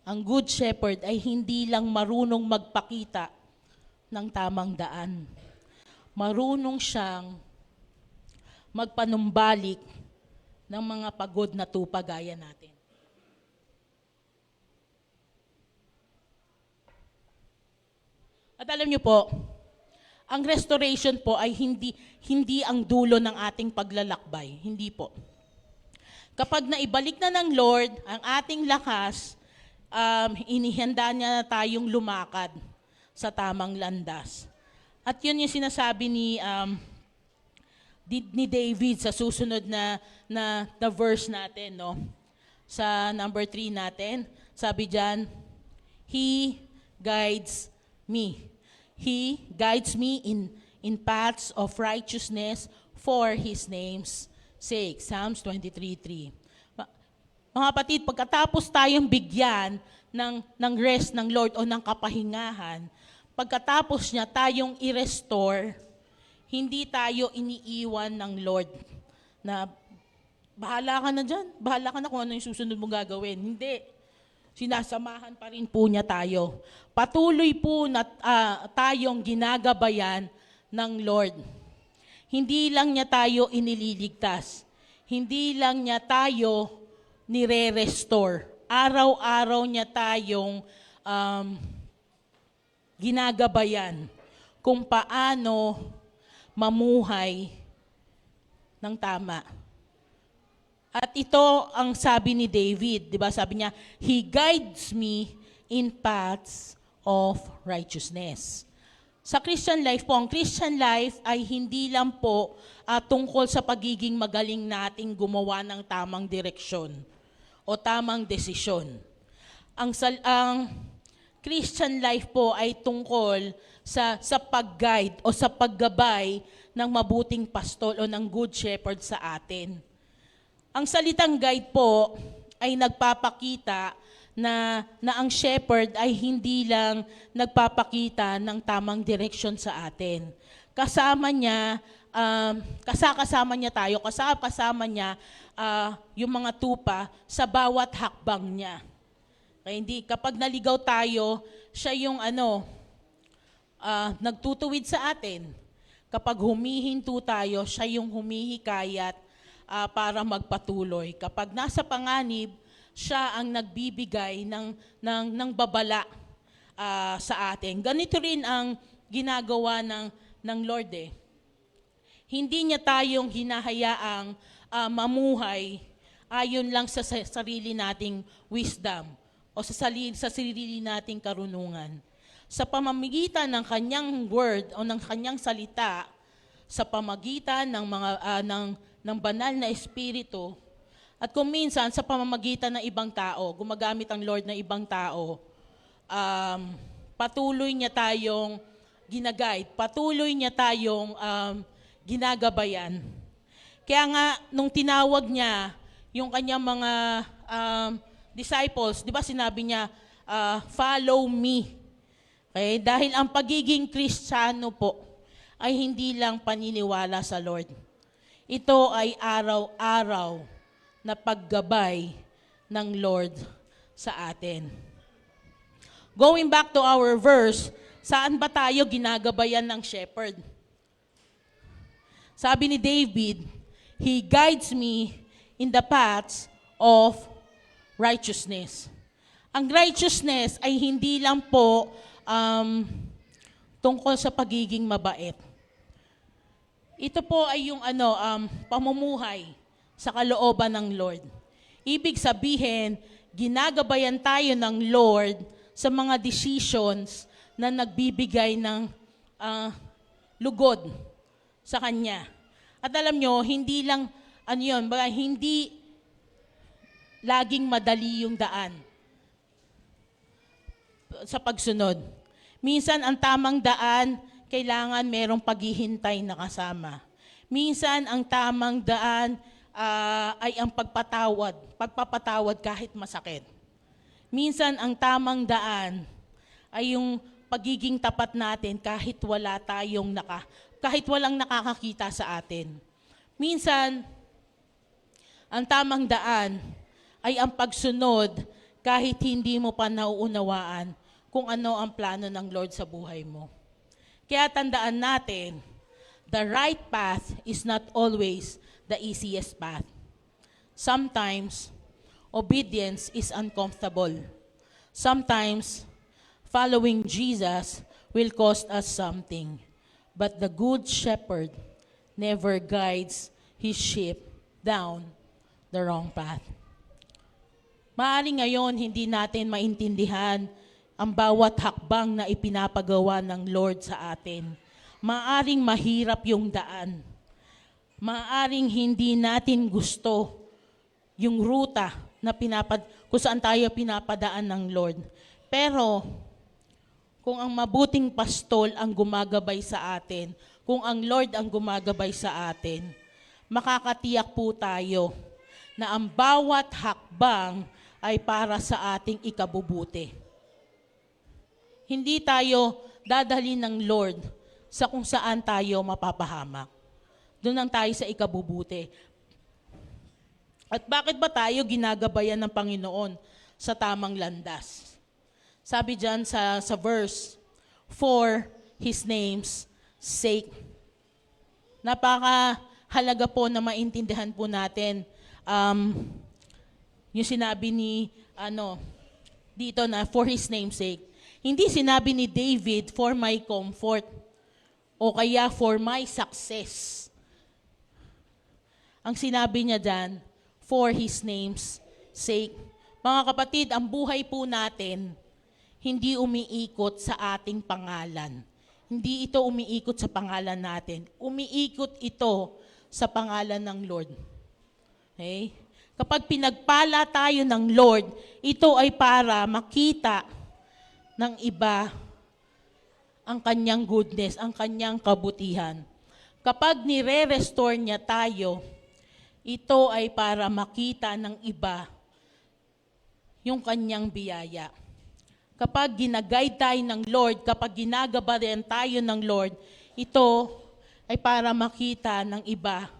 ang good shepherd ay hindi lang marunong magpakita ng tamang daan. Marunong siyang magpanumbalik ng mga pagod na tupa gaya natin. At alam niyo po, ang restoration po ay hindi ang dulo ng ating paglalakbay. Hindi po. Kapag naibalik na ng Lord ang ating lakas, inihanda niya na tayong lumakad sa tamang landas. At yun yung sinasabi ni David sa susunod na verse natin, no? Sa number 3 natin, sabi diyan, He guides me. He guides me in paths of righteousness for His name's sake. Psalms 23:3. Mga kapatid, pagkatapos tayong bigyan ng rest ng Lord o ng kapahingahan, pagkatapos niya tayong i-restore, hindi tayo iniiwan ng Lord na bahala ka na dyan, bahala ka na kung ano yung susunod mong gagawin. Hindi. Sinasamahan pa rin po niya tayo. Patuloy po na tayong ginagabayan ng Lord. Hindi lang niya tayo inililigtas. Hindi lang niya tayo nire-restore. Araw-araw niya tayong ginagabayan kung paano mamuhay ng tama. At ito ang sabi ni David, di ba? Sabi niya, He guides me in paths of righteousness. Sa Christian life po, ang Christian life ay hindi lang po tungkol sa pagiging magaling nating gumawa ng tamang direksyon o tamang desisyon. Ang Christian life po ay tungkol sa pag-guide o sa paggabay ng mabuting pastol o ng good shepherd sa atin. Ang salitang guide po ay nagpapakita na ang shepherd ay hindi lang nagpapakita ng tamang direksyon sa atin. Kasama niya, kasama niya tayo, kasama niya yung mga tupa sa bawat hakbang niya. Kaya hindi, kapag naligaw tayo, siya yung nagtutuwid sa atin. Kapag humihinto tayo, siya yung humihikayat para magpatuloy. Kapag nasa panganib, siya ang nagbibigay ng babala sa atin. Ganito rin ang ginagawa ng Lord eh. Hindi niya tayong hinahayaang mamuhay ayon lang sa sarili nating wisdom o sa sarili nating karunungan. Sa pamamagitan ng kanyang word o ng kanyang salita, sa pamamagitan ng ng banal na espiritu, at kung minsan sa pamamagitan ng ibang tao, gumagamit ang Lord ng ibang tao, patuloy niya tayong ginaguide, patuloy niya tayong ginagabayan. Kaya nga, nung tinawag niya yung kanyang mga disciples, di ba sinabi niya, follow me. Okay? Dahil ang pagiging Kristiyano po ay hindi lang paniniwala sa Lord. Ito ay araw-araw na paggabay ng Lord sa atin. Going back to our verse, saan ba tayo ginagabayan ng shepherd? Sabi ni David, He guides me in the paths of righteousness. Ang righteousness ay hindi lang po tungkol sa pagiging mabait. Ito po ay yung pamumuhay sa kalooban ng Lord. Ibig sabihin, ginagabayan tayo ng Lord sa mga decisions na nagbibigay ng lugod sa Kanya. At alam nyo, hindi lang, hindi laging madali yung daan sa pagsunod. Minsan, ang tamang daan, kailangan merong paghihintay na kasama. Minsan, ang tamang daan ay ang pagpapatawad kahit masakit. Minsan, ang tamang daan ay yung pagiging tapat natin kahit kahit walang nakakakita sa atin. Minsan, ang tamang daan ay ang pagsunod kahit hindi mo pa nauunawaan kung ano ang plano ng Lord sa buhay mo. Kaya tandaan natin, the right path is not always the easiest path. Sometimes, obedience is uncomfortable. Sometimes, following Jesus will cost us something. But the good shepherd never guides his sheep down the wrong path. Maaring ngayon hindi natin maintindihan ang bawat hakbang na ipinapagawa ng Lord sa atin. Maaring mahirap yung daan. Maaring hindi natin gusto yung ruta na kung saan tayo pinapadaan ng Lord. Pero kung ang mabuting pastol ang gumagabay sa atin, kung ang Lord ang gumagabay sa atin, makakatiyak po tayo na ang bawat hakbang ay para sa ating ikabubuti. Hindi tayo dadalhin ng Lord sa kung saan tayo mapapahamak. Doon lang tayo sa ikabubuti. At bakit ba tayo ginagabayan ng Panginoon sa tamang landas? Sabi dyan sa verse, for His name's sake. Napakahalaga po na maintindihan po natin yung sinabi ni, dito na, for His name's sake. Hindi sinabi ni David, for my comfort, o kaya for my success. Ang sinabi niya dyan, for His name's sake. Mga kapatid, ang buhay po natin, hindi umiikot sa ating pangalan. Hindi ito umiikot sa pangalan natin. Umiikot ito sa pangalan ng Lord. Okay? Kapag pinagpala tayo ng Lord, ito ay para makita ng iba ang kanyang goodness, ang kanyang kabutihan. Kapag nire-restore niya tayo, ito ay para makita ng iba yung kanyang biyaya. Kapag ginaguide tayo ng Lord, kapag ginagabayan tayo ng Lord, ito ay para makita ng iba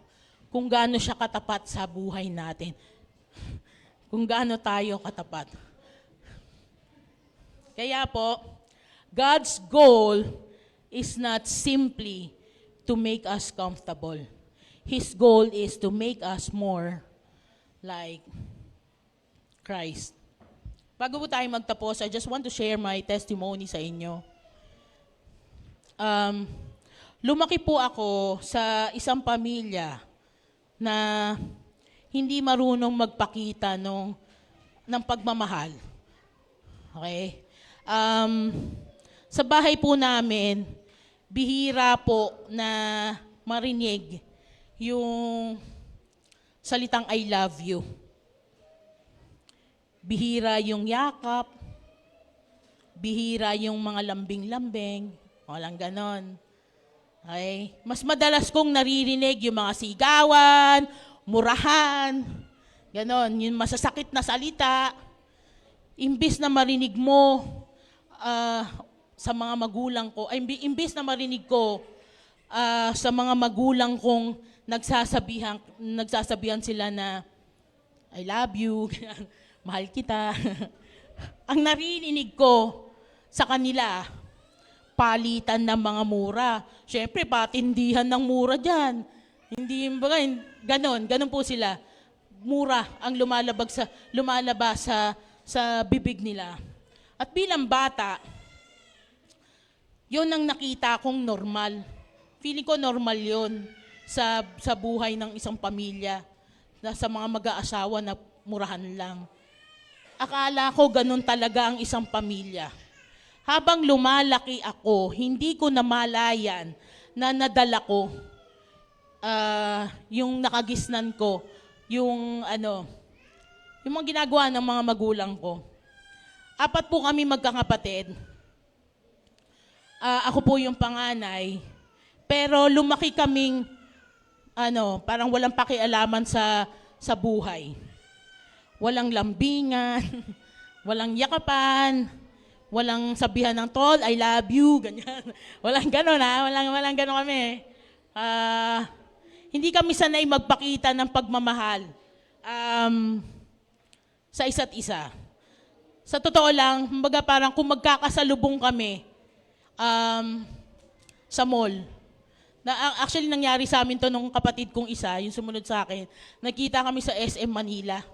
kung gaano siya katapat sa buhay natin. Kung gaano tayo katapat. Kaya po, God's goal is not simply to make us comfortable. His goal is to make us more like Christ. Bago po tayo magtapos, I just want to share my testimony sa inyo. Lumaki po ako sa isang pamilya na hindi marunong magpakita ng pagmamahal. Okay? Sa bahay po namin, bihira po na marinig yung salitang I love you. Bihira yung yakap, bihira yung mga lambing-lambing, walang ganon. Okay? Mas madalas kong naririnig yung mga sigawan, murahan, ganon, yung masasakit na salita. Imbis na marinig mo sa mga magulang ko, imbis na marinig ko sa mga magulang kong nagsasabihan sila na I love you, mahal kita. Ang narinig ko sa kanila, palitan ng mga mura. Siyempre, patindihan ng mura dyan. Hindi, ganon po sila. Mura ang lumalabas sa bibig nila. At bilang bata, yun ang nakita kong normal. Feeling ko normal yun sa buhay ng isang pamilya, na sa mga mag-aasawa na murahan lang. Akala ko ganun talaga ang isang pamilya. Habang lumalaki ako, hindi ko namalayan na nadala ko yung nakagisnan ko, yung mga ginagawa ng mga magulang ko. 4 po kami magkakapatid. Ako po yung panganay. Pero lumaki kaming, parang walang pakialaman sa buhay. Walang lambingan, walang yakapan, walang sabihan ng tol, I love you, ganyan. Walang ganon walang ganon kami. Hindi kami sanay magpakita ng pagmamahal sa isa't isa. Sa totoo lang, kumbaga parang kung magkakasalubong kami sa mall, actually nangyari sa amin to nung kapatid kong isa, yung sumunod sa akin, nakita kami sa SM Manila,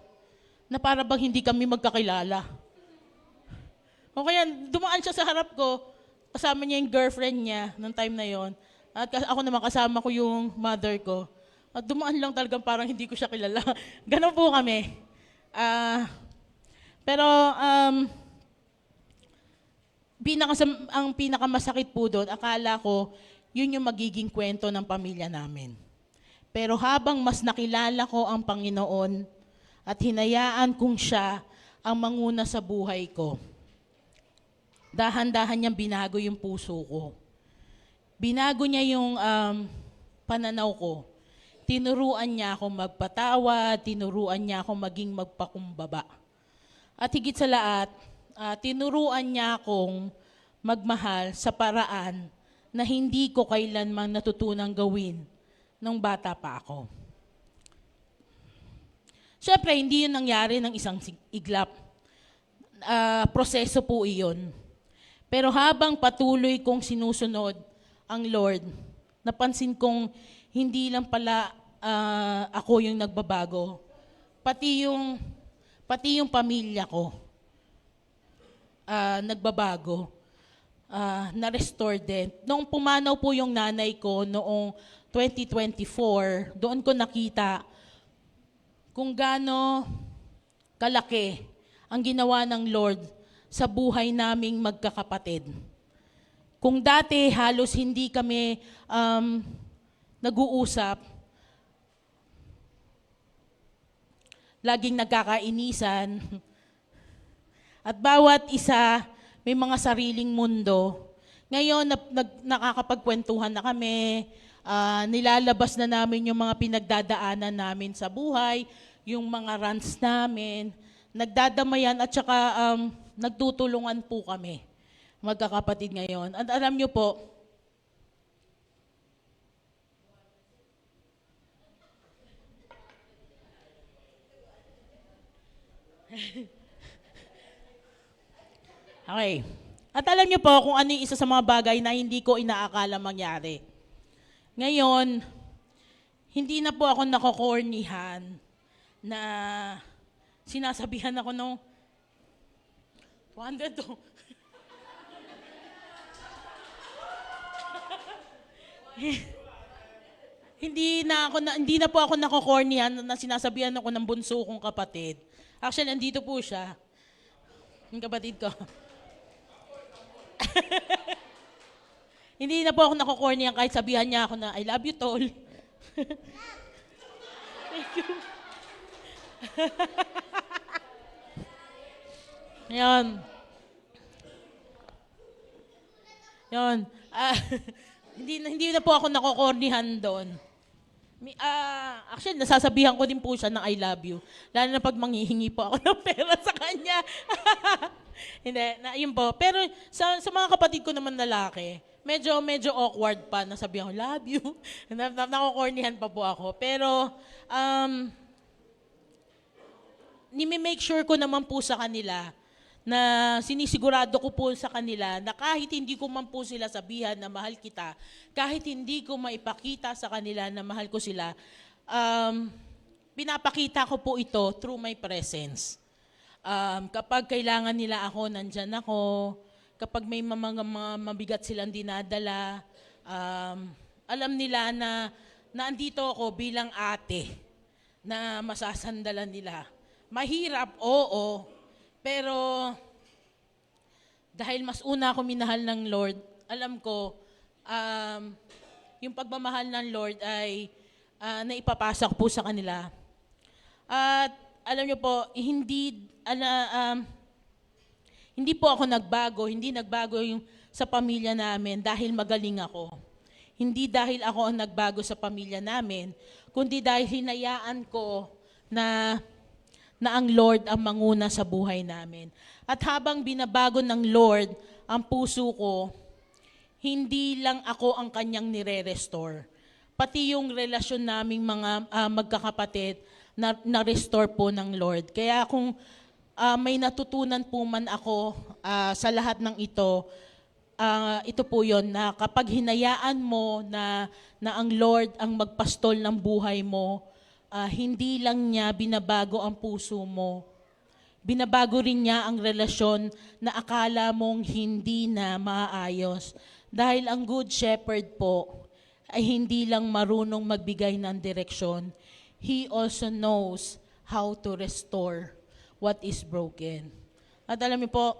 na para bang hindi kami magkakilala. O kaya dumaan siya sa harap ko, kasama niya yung girlfriend niya nung time na yon. At ako naman kasama ko yung mother ko. At dumaan lang talagang parang hindi ko siya kilala. Ganon po kami. Pero ang pinakamasakit po doon, akala ko yun yung magiging kwento ng pamilya namin. Pero habang mas nakilala ko ang Panginoon at hinayaan kong siya ang manguna sa buhay ko, dahan-dahan niyang binago yung puso ko. Binago niya yung pananaw ko. Tinuruan niya ako magpatawad, tinuruan niya ako maging magpakumbaba. At higit sa lahat, tinuruan niya akong magmahal sa paraan na hindi ko kailanman natutunang gawin nung bata pa ako. Siyempre, hindi yun nangyari ng isang iglap. Proseso po iyon. Pero habang patuloy kong sinusunod ang Lord, napansin kong hindi lang pala ako yung nagbabago. Pati yung pamilya ko nagbabago. Na-restore din. Noong pumanaw po yung nanay ko noong 2024, doon ko nakita kung gaano kalaki ang ginawa ng Lord sa buhay naming magkakapatid. Kung dati halos hindi kami nag-uusap, laging nagkakainisan, at bawat isa may mga sariling mundo. Ngayon, nakakapagkwentuhan na kami, nilalabas na namin yung mga pinagdadaanan namin sa buhay, yung mga rants namin, nagdadamayan at saka nagtutulungan po kami, magkakapatid ngayon. At alam nyo po, okay. At alam niyo po kung ano yung isa sa mga bagay na hindi ko inaakala mangyari. Ngayon, hindi na po ako nakokornihan na sinasabihan ako nung 200 to. Hindi na po ako nakokornihan na sinasabihan ako ng bunso kong kapatid. Actually, nandito po siya. Yung kapatid ko. Hindi na po ako nakokornihan kahit sabihan niya ako na, I love you, tol. Thank you. Yan. Yan. Hindi na po ako nakokornihan doon. Actually, nasasabihan ko din po siya ng I love you. Lalo na pag manghihingi po ako ng pera sa kanya. Hindi, yun po. Pero sa mga kapatid ko naman lalaki, medyo awkward pa na sabihan ko, love you. Nakokornihan pa po ako. Pero, nimi-make sure ko naman po sa kanila na sinisigurado ko po sa kanila na kahit hindi ko man po sila sabihan na mahal kita, kahit hindi ko maipakita sa kanila na mahal ko sila, pinapakita ko po ito through my presence. Kapag kailangan nila ako, nandyan ako. Kapag may mga mabigat silang dinadala, alam nila na andito ako bilang ate na masasandalan nila. Mahirap, oo. Pero dahil mas una ako minahal ng Lord, alam ko, yung pagmamahal ng Lord ay naipapasa ko po sa kanila. At alam niyo po, hindi po ako nagbago, hindi nagbago yung sa pamilya namin dahil magaling ako. Hindi dahil ako ang nagbago sa pamilya namin, kundi dahil hinayaan ko na ang Lord ang manguna sa buhay namin. At habang binabago ng Lord ang puso ko, hindi lang ako ang kanyang nire-restore. Pati yung relasyon naming mga magkakapatid na-restore po ng Lord. Kaya kung may natutunan po man ako sa lahat ng ito po yon na kapag hinayaan mo na ang Lord ang magpastol ng buhay mo, hindi lang niya binabago ang puso mo. Binabago rin niya ang relasyon na akala mong hindi na maayos. Dahil ang Good Shepherd po ay hindi lang marunong magbigay ng direksyon. He also knows how to restore what is broken. At alam niyo po,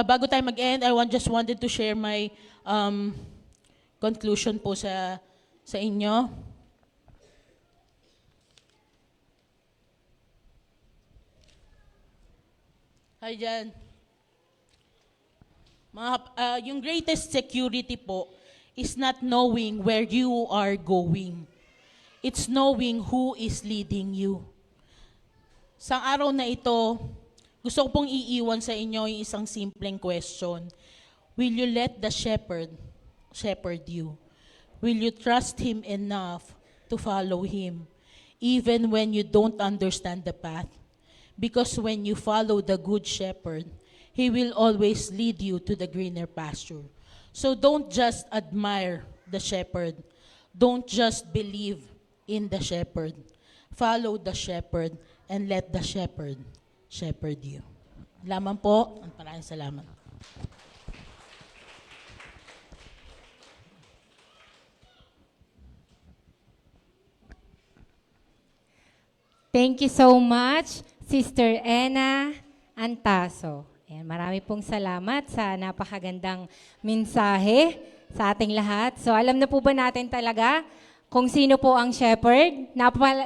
bago tayo mag-end, I just wanted to share my conclusion po sa inyo. Hi dyan. Yung greatest security po is not knowing where you are going. It's knowing who is leading you. Sa araw na ito, gusto ko pong iiwan sa inyo yung isang simpleng question. Will you let the shepherd shepherd you? Will you trust him enough to follow him, even when you don't understand the path? Because when you follow the good shepherd, he will always lead you to the greener pasture. So don't just admire the shepherd. Don't just believe in the shepherd. Follow the shepherd and let the shepherd shepherd you. Salamat po. Maraming salamat. Thank you so much, Sister Ena Antaso. Ayan, marami pong salamat sa napakagandang mensahe sa ating lahat. So alam na po ba natin talaga kung sino po ang shepherd?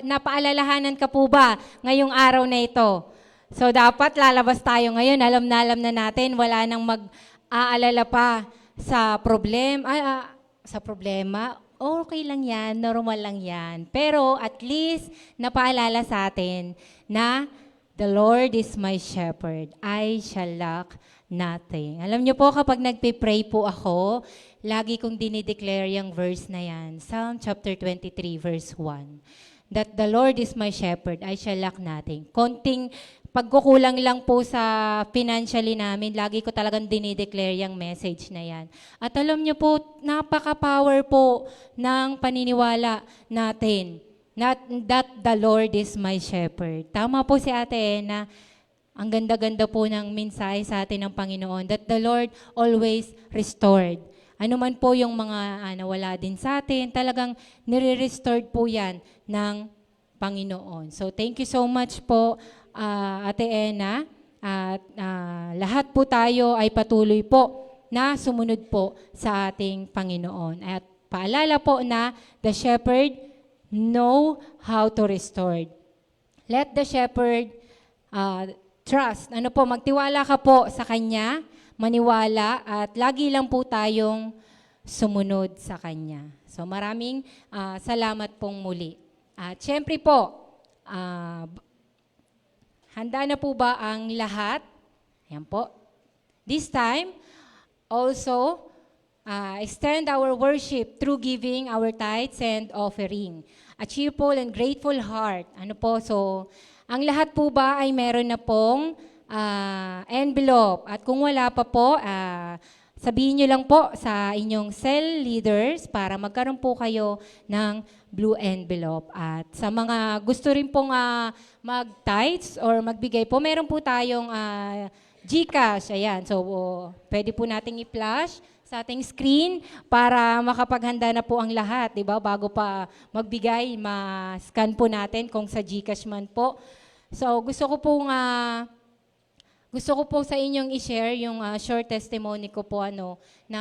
Napaalalahanan ka po ba ngayong araw na ito? So dapat lalabas tayo ngayon, alam na natin, wala nang mag-aalala pa sa problema. Okay lang yan, normal lang yan. Pero at least napaalala sa atin na the Lord is my shepherd, I shall lack nothing. Alam niyo po, kapag nagpe-pray po ako, lagi kong dinideclare yung verse na yan. Psalm chapter 23, verse 1. That the Lord is my shepherd, I shall lack nothing. Konting pagkukulang lang po sa financially namin, lagi ko talagang dinideclare yung message na yan. At alam niyo po, napaka-power po ng paniniwala natin. That the Lord is my shepherd. Tama po si Ate Ena. Ang ganda-ganda po ng mensahe sa atin ng Panginoon. That the Lord always restored. Ano man po yung mga wala din sa atin, talagang nire-restored po yan ng Panginoon. So thank you so much po, Ate Ena. At lahat po tayo ay patuloy po na sumunod po sa ating Panginoon. At paalala po na the shepherd know how to restore. Let the shepherd trust. Magtiwala ka po sa Kanya, maniwala, at lagi lang po tayong sumunod sa Kanya. So maraming salamat pong muli. At syempre po, handa na po ba ang lahat? Ayan po. This time, also, extend our worship through giving our tithes and offering. A cheerful and grateful heart. So, ang lahat po ba ay meron na pong envelope? At kung wala pa po, sabihin nyo lang po sa inyong cell leaders para magkaroon po kayo ng blue envelope. At sa mga gusto rin pong mag-tithes or magbigay po, meron po tayong GCash. Ayan. So, pwede po nating i-flash sa ating screen para makapaghanda na po ang lahat. Diba? Bago pa magbigay, ma-scan po natin kung sa GCash man po. So, gusto ko po sa inyong i-share yung short testimony ko po na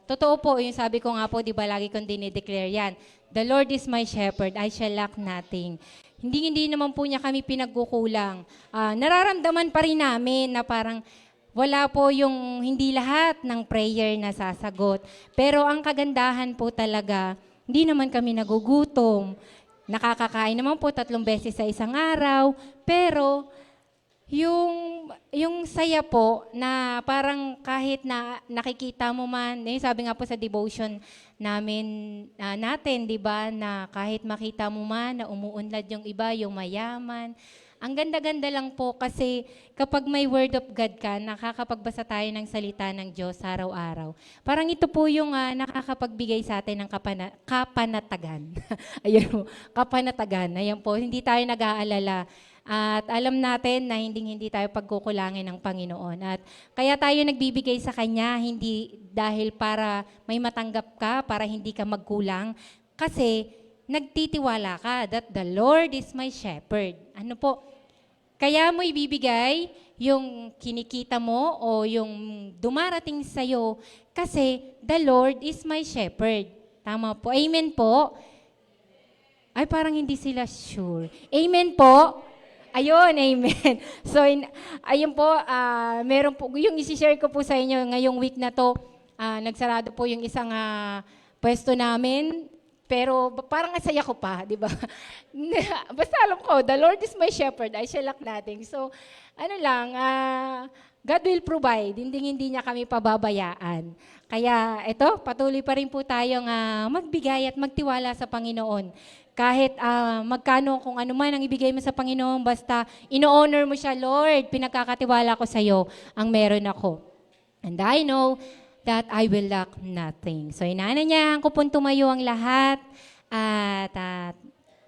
totoo po yung sabi ko nga po, di ba lagi kong dinideclare yan. The Lord is my shepherd, I shall lack nothing. Hindi naman po niya kami pinagkukulang. Nararamdaman pa rin namin na parang wala po yung hindi lahat ng prayer na sasagot. Pero ang kagandahan po talaga, hindi naman kami nagugutom. Nakakakain naman po 3 beses sa isang araw, pero yung saya po na parang kahit na nakikita mo man, sabi nga po sa devotion natin, di ba, na kahit makita mo man na umuunlad yung iba, yung mayaman, ang ganda-ganda lang po kasi kapag may word of God ka, nakakapagbasa tayo ng salita ng Diyos araw-araw. Parang ito po yung nakakapagbigay sa atin ng kapanatagan. Ayun, kapanatagan. Ayan po, hindi tayo nag-aalala. At alam natin na hindi tayo pagkukulangin ng Panginoon. At kaya tayo nagbibigay sa Kanya, hindi dahil para may matanggap ka, para hindi ka magkulang. Kasi nagtitiwala ka that the Lord is my shepherd. Kaya mo ibibigay yung kinikita mo o yung dumarating sa'yo kasi the Lord is my shepherd. Tama po. Amen po? Ay, parang hindi sila sure. Amen po? Ayun, amen. So, ayun po, meron po, yung isi-share ko po sa inyo ngayong week na to, nagsarado po yung isang pwesto namin Pero parang ang saya ko pa, di ba? Basta alam ko, the Lord is my shepherd, I shall lack nothing. So, ano lang, God will provide, hindi niya kami pababayaan. Kaya ito, patuloy pa rin po tayong magbigay at magtiwala sa Panginoon. Kahit magkano, kung ano man ang ibigay mo sa Panginoon, basta ino-honor mo siya, Lord, pinagkakatiwala ko sa iyo ang meron ako. And I know that I will lack nothing. So inananyahan ko pong tumayo ang lahat at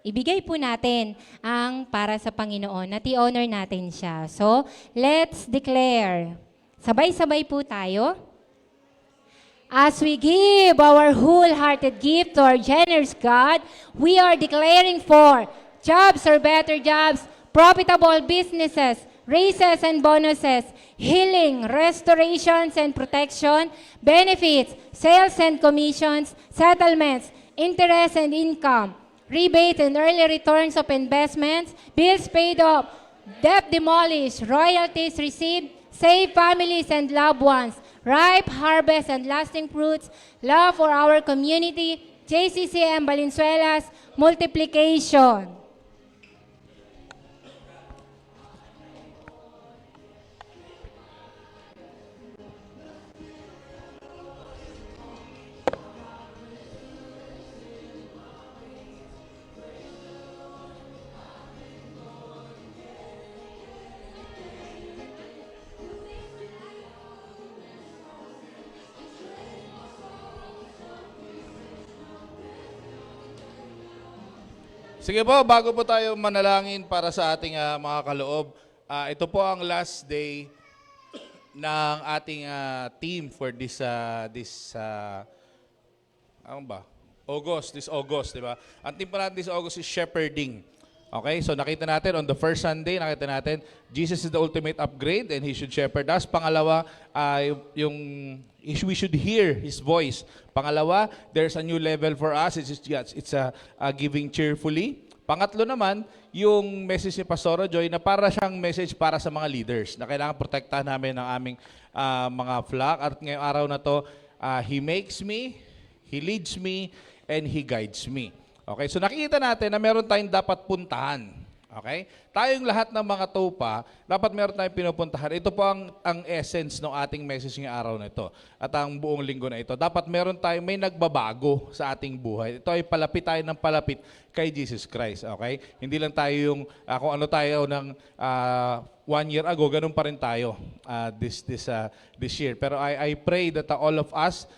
ibigay po natin ang para sa Panginoon at i-honor natin siya. So let's declare. Sabay-sabay po tayo. As we give our wholehearted gift to our generous God, we are declaring for jobs or better jobs, profitable businesses, raises and bonuses, healing, restorations and protection, benefits, sales and commissions, settlements, interest and income, rebates and early returns of investments, bills paid off, debt demolished, royalties received, save families and loved ones, ripe harvest and lasting fruits, love for our community, JCC and Valenzuela's multiplication. Sige po, bago po tayo manalangin para sa ating mga kaloob, ito po ang last day ng ating team for this this August, di ba? Ang team po natin this August is shepherding. Okay, so nakita natin on the first Sunday, nakita natin Jesus is the ultimate upgrade and He should shepherd us. Pangalawa, we should hear His voice. Pangalawa, there's a new level for us. It's giving cheerfully. Pangatlo naman, yung message ni Pastor Joy na para siyang message para sa mga leaders na kailangan protektahan namin ng aming mga flock. At ngayong araw na to, He makes me, He leads me, and He guides me. Okay, so nakikita natin na meron tayong dapat puntahan. Okay? Tayong lahat ng mga topa, dapat meron tayong pinupuntahan. Ito po ang essence ng ating message ngayong araw na ito. At ang buong linggo na ito. Dapat meron tayong may nagbabago sa ating buhay. Ito ay palapit tayo ng palapit kay Jesus Christ. Okay? Hindi lang tayo yung kung ano tayo ng 1 year ago, ganun pa rin tayo this year. Pero I pray that all of us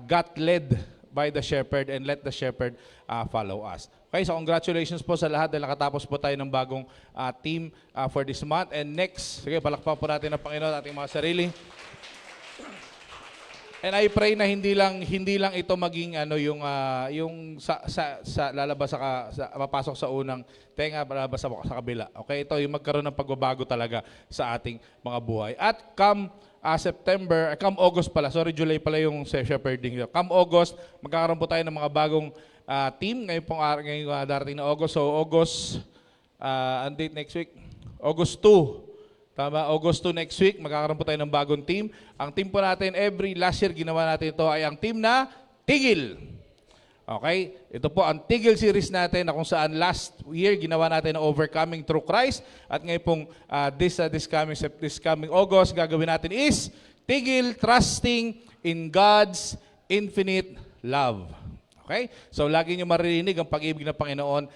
got led by the shepherd and let the shepherd follow us. Okay, so congratulations po sa lahat dahil nakatapos po tayo ng bagong team for this month. And next, sige, palakpak po natin ang Panginoon ating mga sarili. And I pray na hindi lang ito maging yung lalabas papasok sa unang tenga, lalabas sa kabila. Okay, ito yung magkaroon ng pagbabago talaga sa ating mga buhay. At come August pala, July pala yung shepherding. Come August, magkakaroon po tayo ng mga bagong team ngayong darating na August. So August, ang date next week? August 2. Tama, August 2 next week, magkakaroon po tayo ng bagong team. Ang team po natin, last year ginawa natin ito ay ang team na Tigil. Okay? Ito po ang Tigil series natin na kung saan last year ginawa natin ang Overcoming Through Christ. At ngayon pong this coming August, gagawin natin is Tigil Trusting in God's Infinite Love. Okay? So lagi nyo maririnig ang pag-ibig ng Panginoon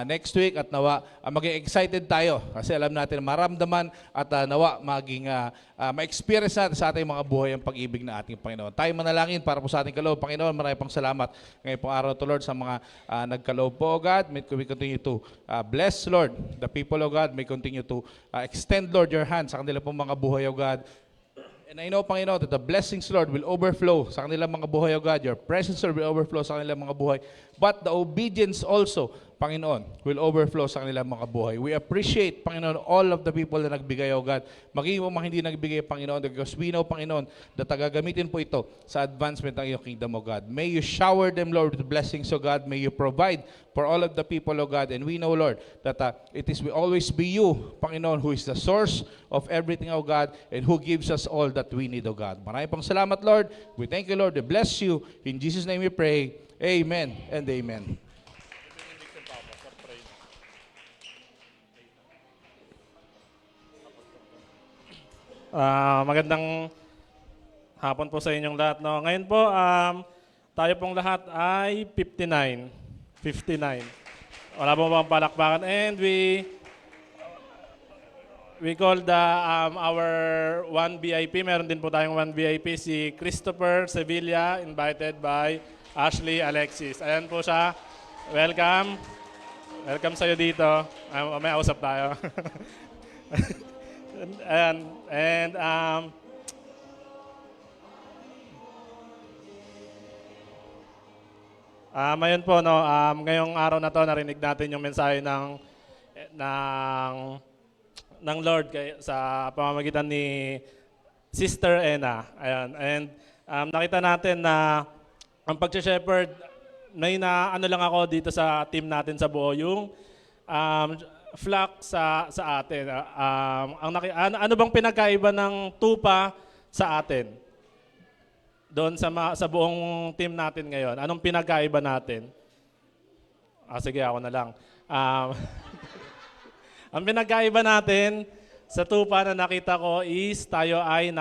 next week at nawa maging excited tayo kasi alam natin maramdaman at nawa maging ma-experience natin sa ating mga buhay ang pag-ibig ng ating Panginoon. Tayo manalangin para po sa ating kaloob. Panginoon, marami pang salamat ngayon pong araw to Lord sa mga nagkaloob po, O God. May we continue to bless, Lord, the people, O God. May continue to extend, Lord, your hand sa kanila pong mga buhay, O God. And I know, Panginoon, that the blessings, Lord, will overflow sa kanilang mga buhay, O God. Your presence, Lord, will overflow sa kanilang mga buhay. But the obedience also, Panginoon, will overflow sa kanilang mga buhay. We appreciate, Panginoon, all of the people na nagbigay, O God. Maging mo mga hindi nagbigay, Panginoon, because we know, Panginoon, that gagamitin po ito sa advancement ng iyong kingdom, O God. May you shower them, Lord, with blessings, O God. May you provide for all of the people, O God. And we know, Lord, that will always be you, Panginoon, who is the source of everything, O God, and who gives us all that we need, O God. Maraming pang salamat, Lord. We thank you, Lord. We bless you. In Jesus' name we pray. Amen and amen. Magandang hapon po sa inyong lahat. No? Ngayon po, tayo pong lahat ay 59. 59. Wala po bang palakpakan. And we call our one VIP. Meron din po tayong one VIP, si Christopher Sevilla, invited by Ashley Alexis. Ayan po siya. Welcome. Welcome sa'yo dito. May ausap tayo. And ngayon po, no, ngayong araw na to, narinig natin yung mensahe ng Lord sa pamamagitan ni Sister Ena. Ayan. And nakita natin na ang pag-shepherd, na ano lang ako dito sa team natin sa buo, yung flock sa atin. Ano bang pinagkaiba ng tupa sa atin? Doon sa buong team natin ngayon. Anong pinagkaiba natin? Sige, ako na lang. Ang pinagkaiba natin sa tupa na nakita ko is tayo ay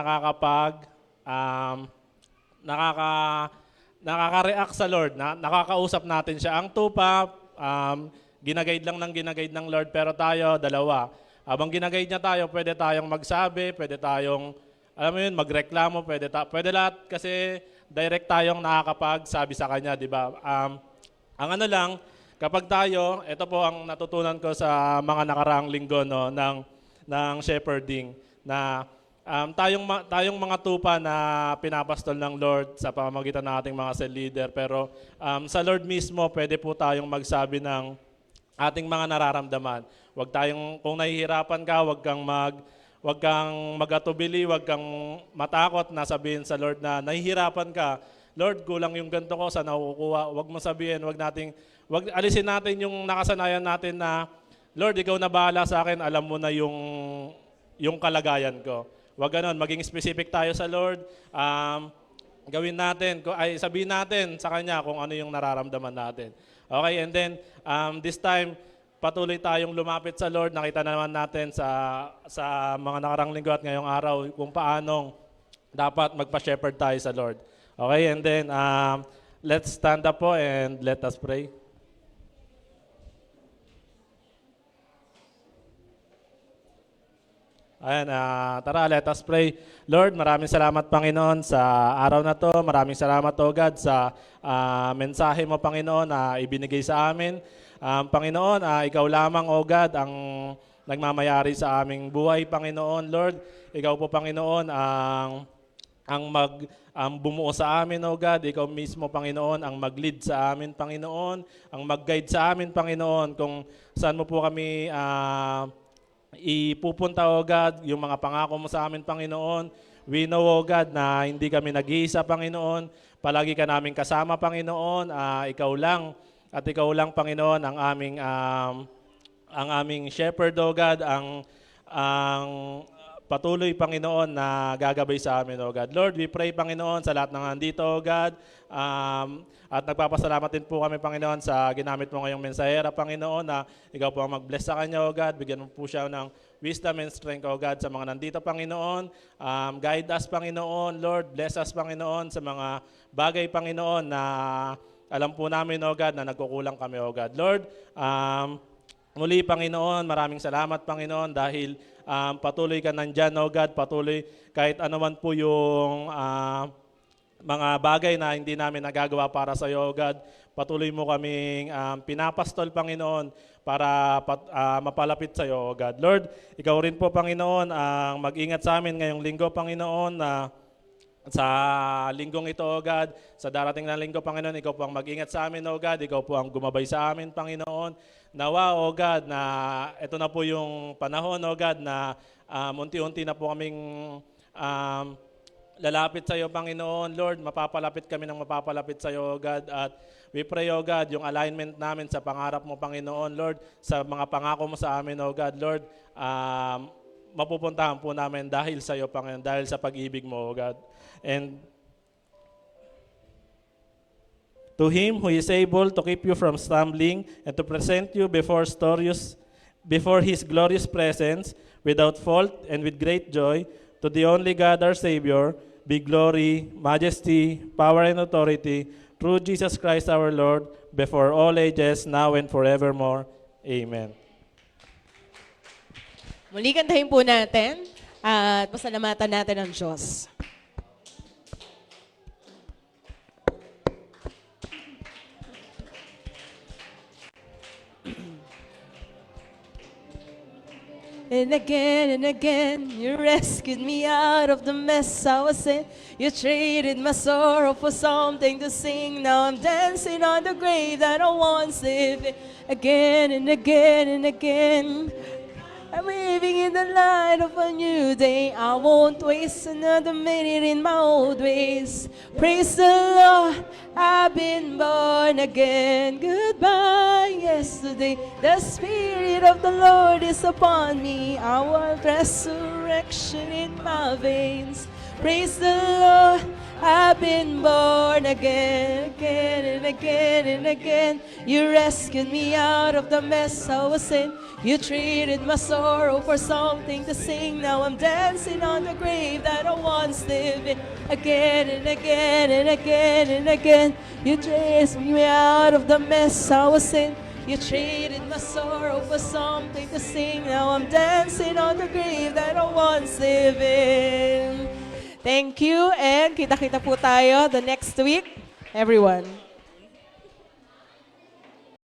nakaka-react sa Lord. Nakakausap natin siya. Ang tupa, ginagayad lang ng ginagayad ng Lord, pero tayo, dalawa. Habang ginagayad niya tayo, pwede tayong magsabi, pwede tayong, alam mo yun, magreklamo, pwede lahat kasi direct tayong nakakapagsabi sa Kanya, di ba? Ang ano lang, kapag tayo, ito po ang natutunan ko sa mga nakaraang linggo, no, ng shepherding, na tayong mga tupa na pinapastol ng Lord sa pamamagitan ng ating mga cell leader, pero sa Lord mismo, pwede po tayong magsabi ng ating mga nararamdaman. Kung nahihirapan ka, wag kang magatubili, wag kang matakot na sabihin sa Lord na nahihirapan ka. Lord, kulang yung ganito ko, saan nakukuha? Wag mo sabihin, alisin natin yung nakasanayan natin na, Lord, ikaw na bahala sa akin, alam mo na yung kalagayan ko. Wag ganon, maging specific tayo sa Lord. Sabihin natin sa Kanya kung ano yung nararamdaman natin. Okay, and then this time, patuloy tayong lumapit sa Lord. Nakita na naman natin sa mga nakarang linggo at ngayong araw kung paanong dapat magpa-shepherd tayo sa Lord. Okay, and then let's stand up po and let us pray. Ayan, tara, let us pray. Lord, maraming salamat, Panginoon, sa araw na to. Maraming salamat, O God, sa mensahe mo, Panginoon, na ibinigay sa amin. Panginoon, ikaw lamang, O God, ang nagmamayari sa aming buhay, Panginoon. Lord, ikaw po, Panginoon, ang bumuo sa amin, O God. Ikaw mismo, Panginoon, ang mag-lead sa amin, Panginoon. Ang mag-guide sa amin, Panginoon, kung saan mo po kami ipupunta, O God, yung mga pangako mo sa amin, Panginoon. We know, O God, na hindi kami nag-iisa, Panginoon. Palagi ka namin kasama, Panginoon. Ikaw lang, at ikaw lang, Panginoon, ang aming shepherd, O God, ang patuloy, Panginoon, na gagabay sa amin, O God. Lord, we pray, Panginoon, sa lahat ng nandito, O God. At nagpapasalamat din po kami, Panginoon, sa ginamit mo ngayong mensahera, Panginoon, na ikaw po ang mag-bless sa kanya, O God. Bigyan mo po siya ng wisdom and strength, O God, sa mga nandito, Panginoon. Guide us, Panginoon. Lord, bless us, Panginoon, sa mga bagay, Panginoon, na alam po namin, O God, na nagkukulang kami, O God. Lord, muli, Panginoon, maraming salamat, Panginoon, dahil patuloy ka nandyan, O God. Patuloy, kahit anuman po yung mga bagay na hindi namin nagagawa para sa iyo, God. Patuloy mo kaming pinapastol, Panginoon, para mapalapit sa iyo, God. Lord, ikaw rin po, Panginoon, ang mag-ingat sa amin ngayong linggo, Panginoon, na sa linggong ito, O God, sa darating na linggo, Panginoon, ikaw po ang mag-ingat sa amin, O God. Ikaw po ang gumabay sa amin, Panginoon. Nawa, O God, na ito na po yung panahon, O God, na unti-unti na po kaming lalapit sa iyo, Panginoon. Lord, mapapalapit kami ng mapapalapit sa iyo, God. At we pray, O God, yung alignment namin sa pangarap mo, Panginoon. Lord, sa mga pangako mo sa amin, O God. Lord, mapupuntahan po namin dahil sa iyo, Panginoon, dahil sa pag-ibig mo, O God. And To him who is able to keep you from stumbling and to present you before his glorious presence without fault and with great joy, to the only God our Savior, be glory, majesty, power, and authority through Jesus Christ our Lord, before all ages, now and forevermore. Amen. Muli kantahin po natin at pasalamatan natin ang Diyos. And again, you rescued me out of the mess I was in. You traded my sorrow for something to sing. Now I'm dancing on the grave that I once lived in. Again and again and again, I'm living in the light of a new day. I won't waste another minute in my old ways. Praise the Lord, I've been born again. Goodbye, yesterday. The Spirit of the Lord is upon me. I want resurrection in my veins. Praise the Lord, I've been born again, again and again and again. You rescued me out of the mess I was in. You traded my sorrow for something to sing. Now I'm dancing on the grave that I once lived in. Again and again and again and again. You chased me out of the mess I was in. You traded my sorrow for something to sing. Now I'm dancing on the grave that I once lived in. Thank you, and kita-kita po tayo the next week, everyone.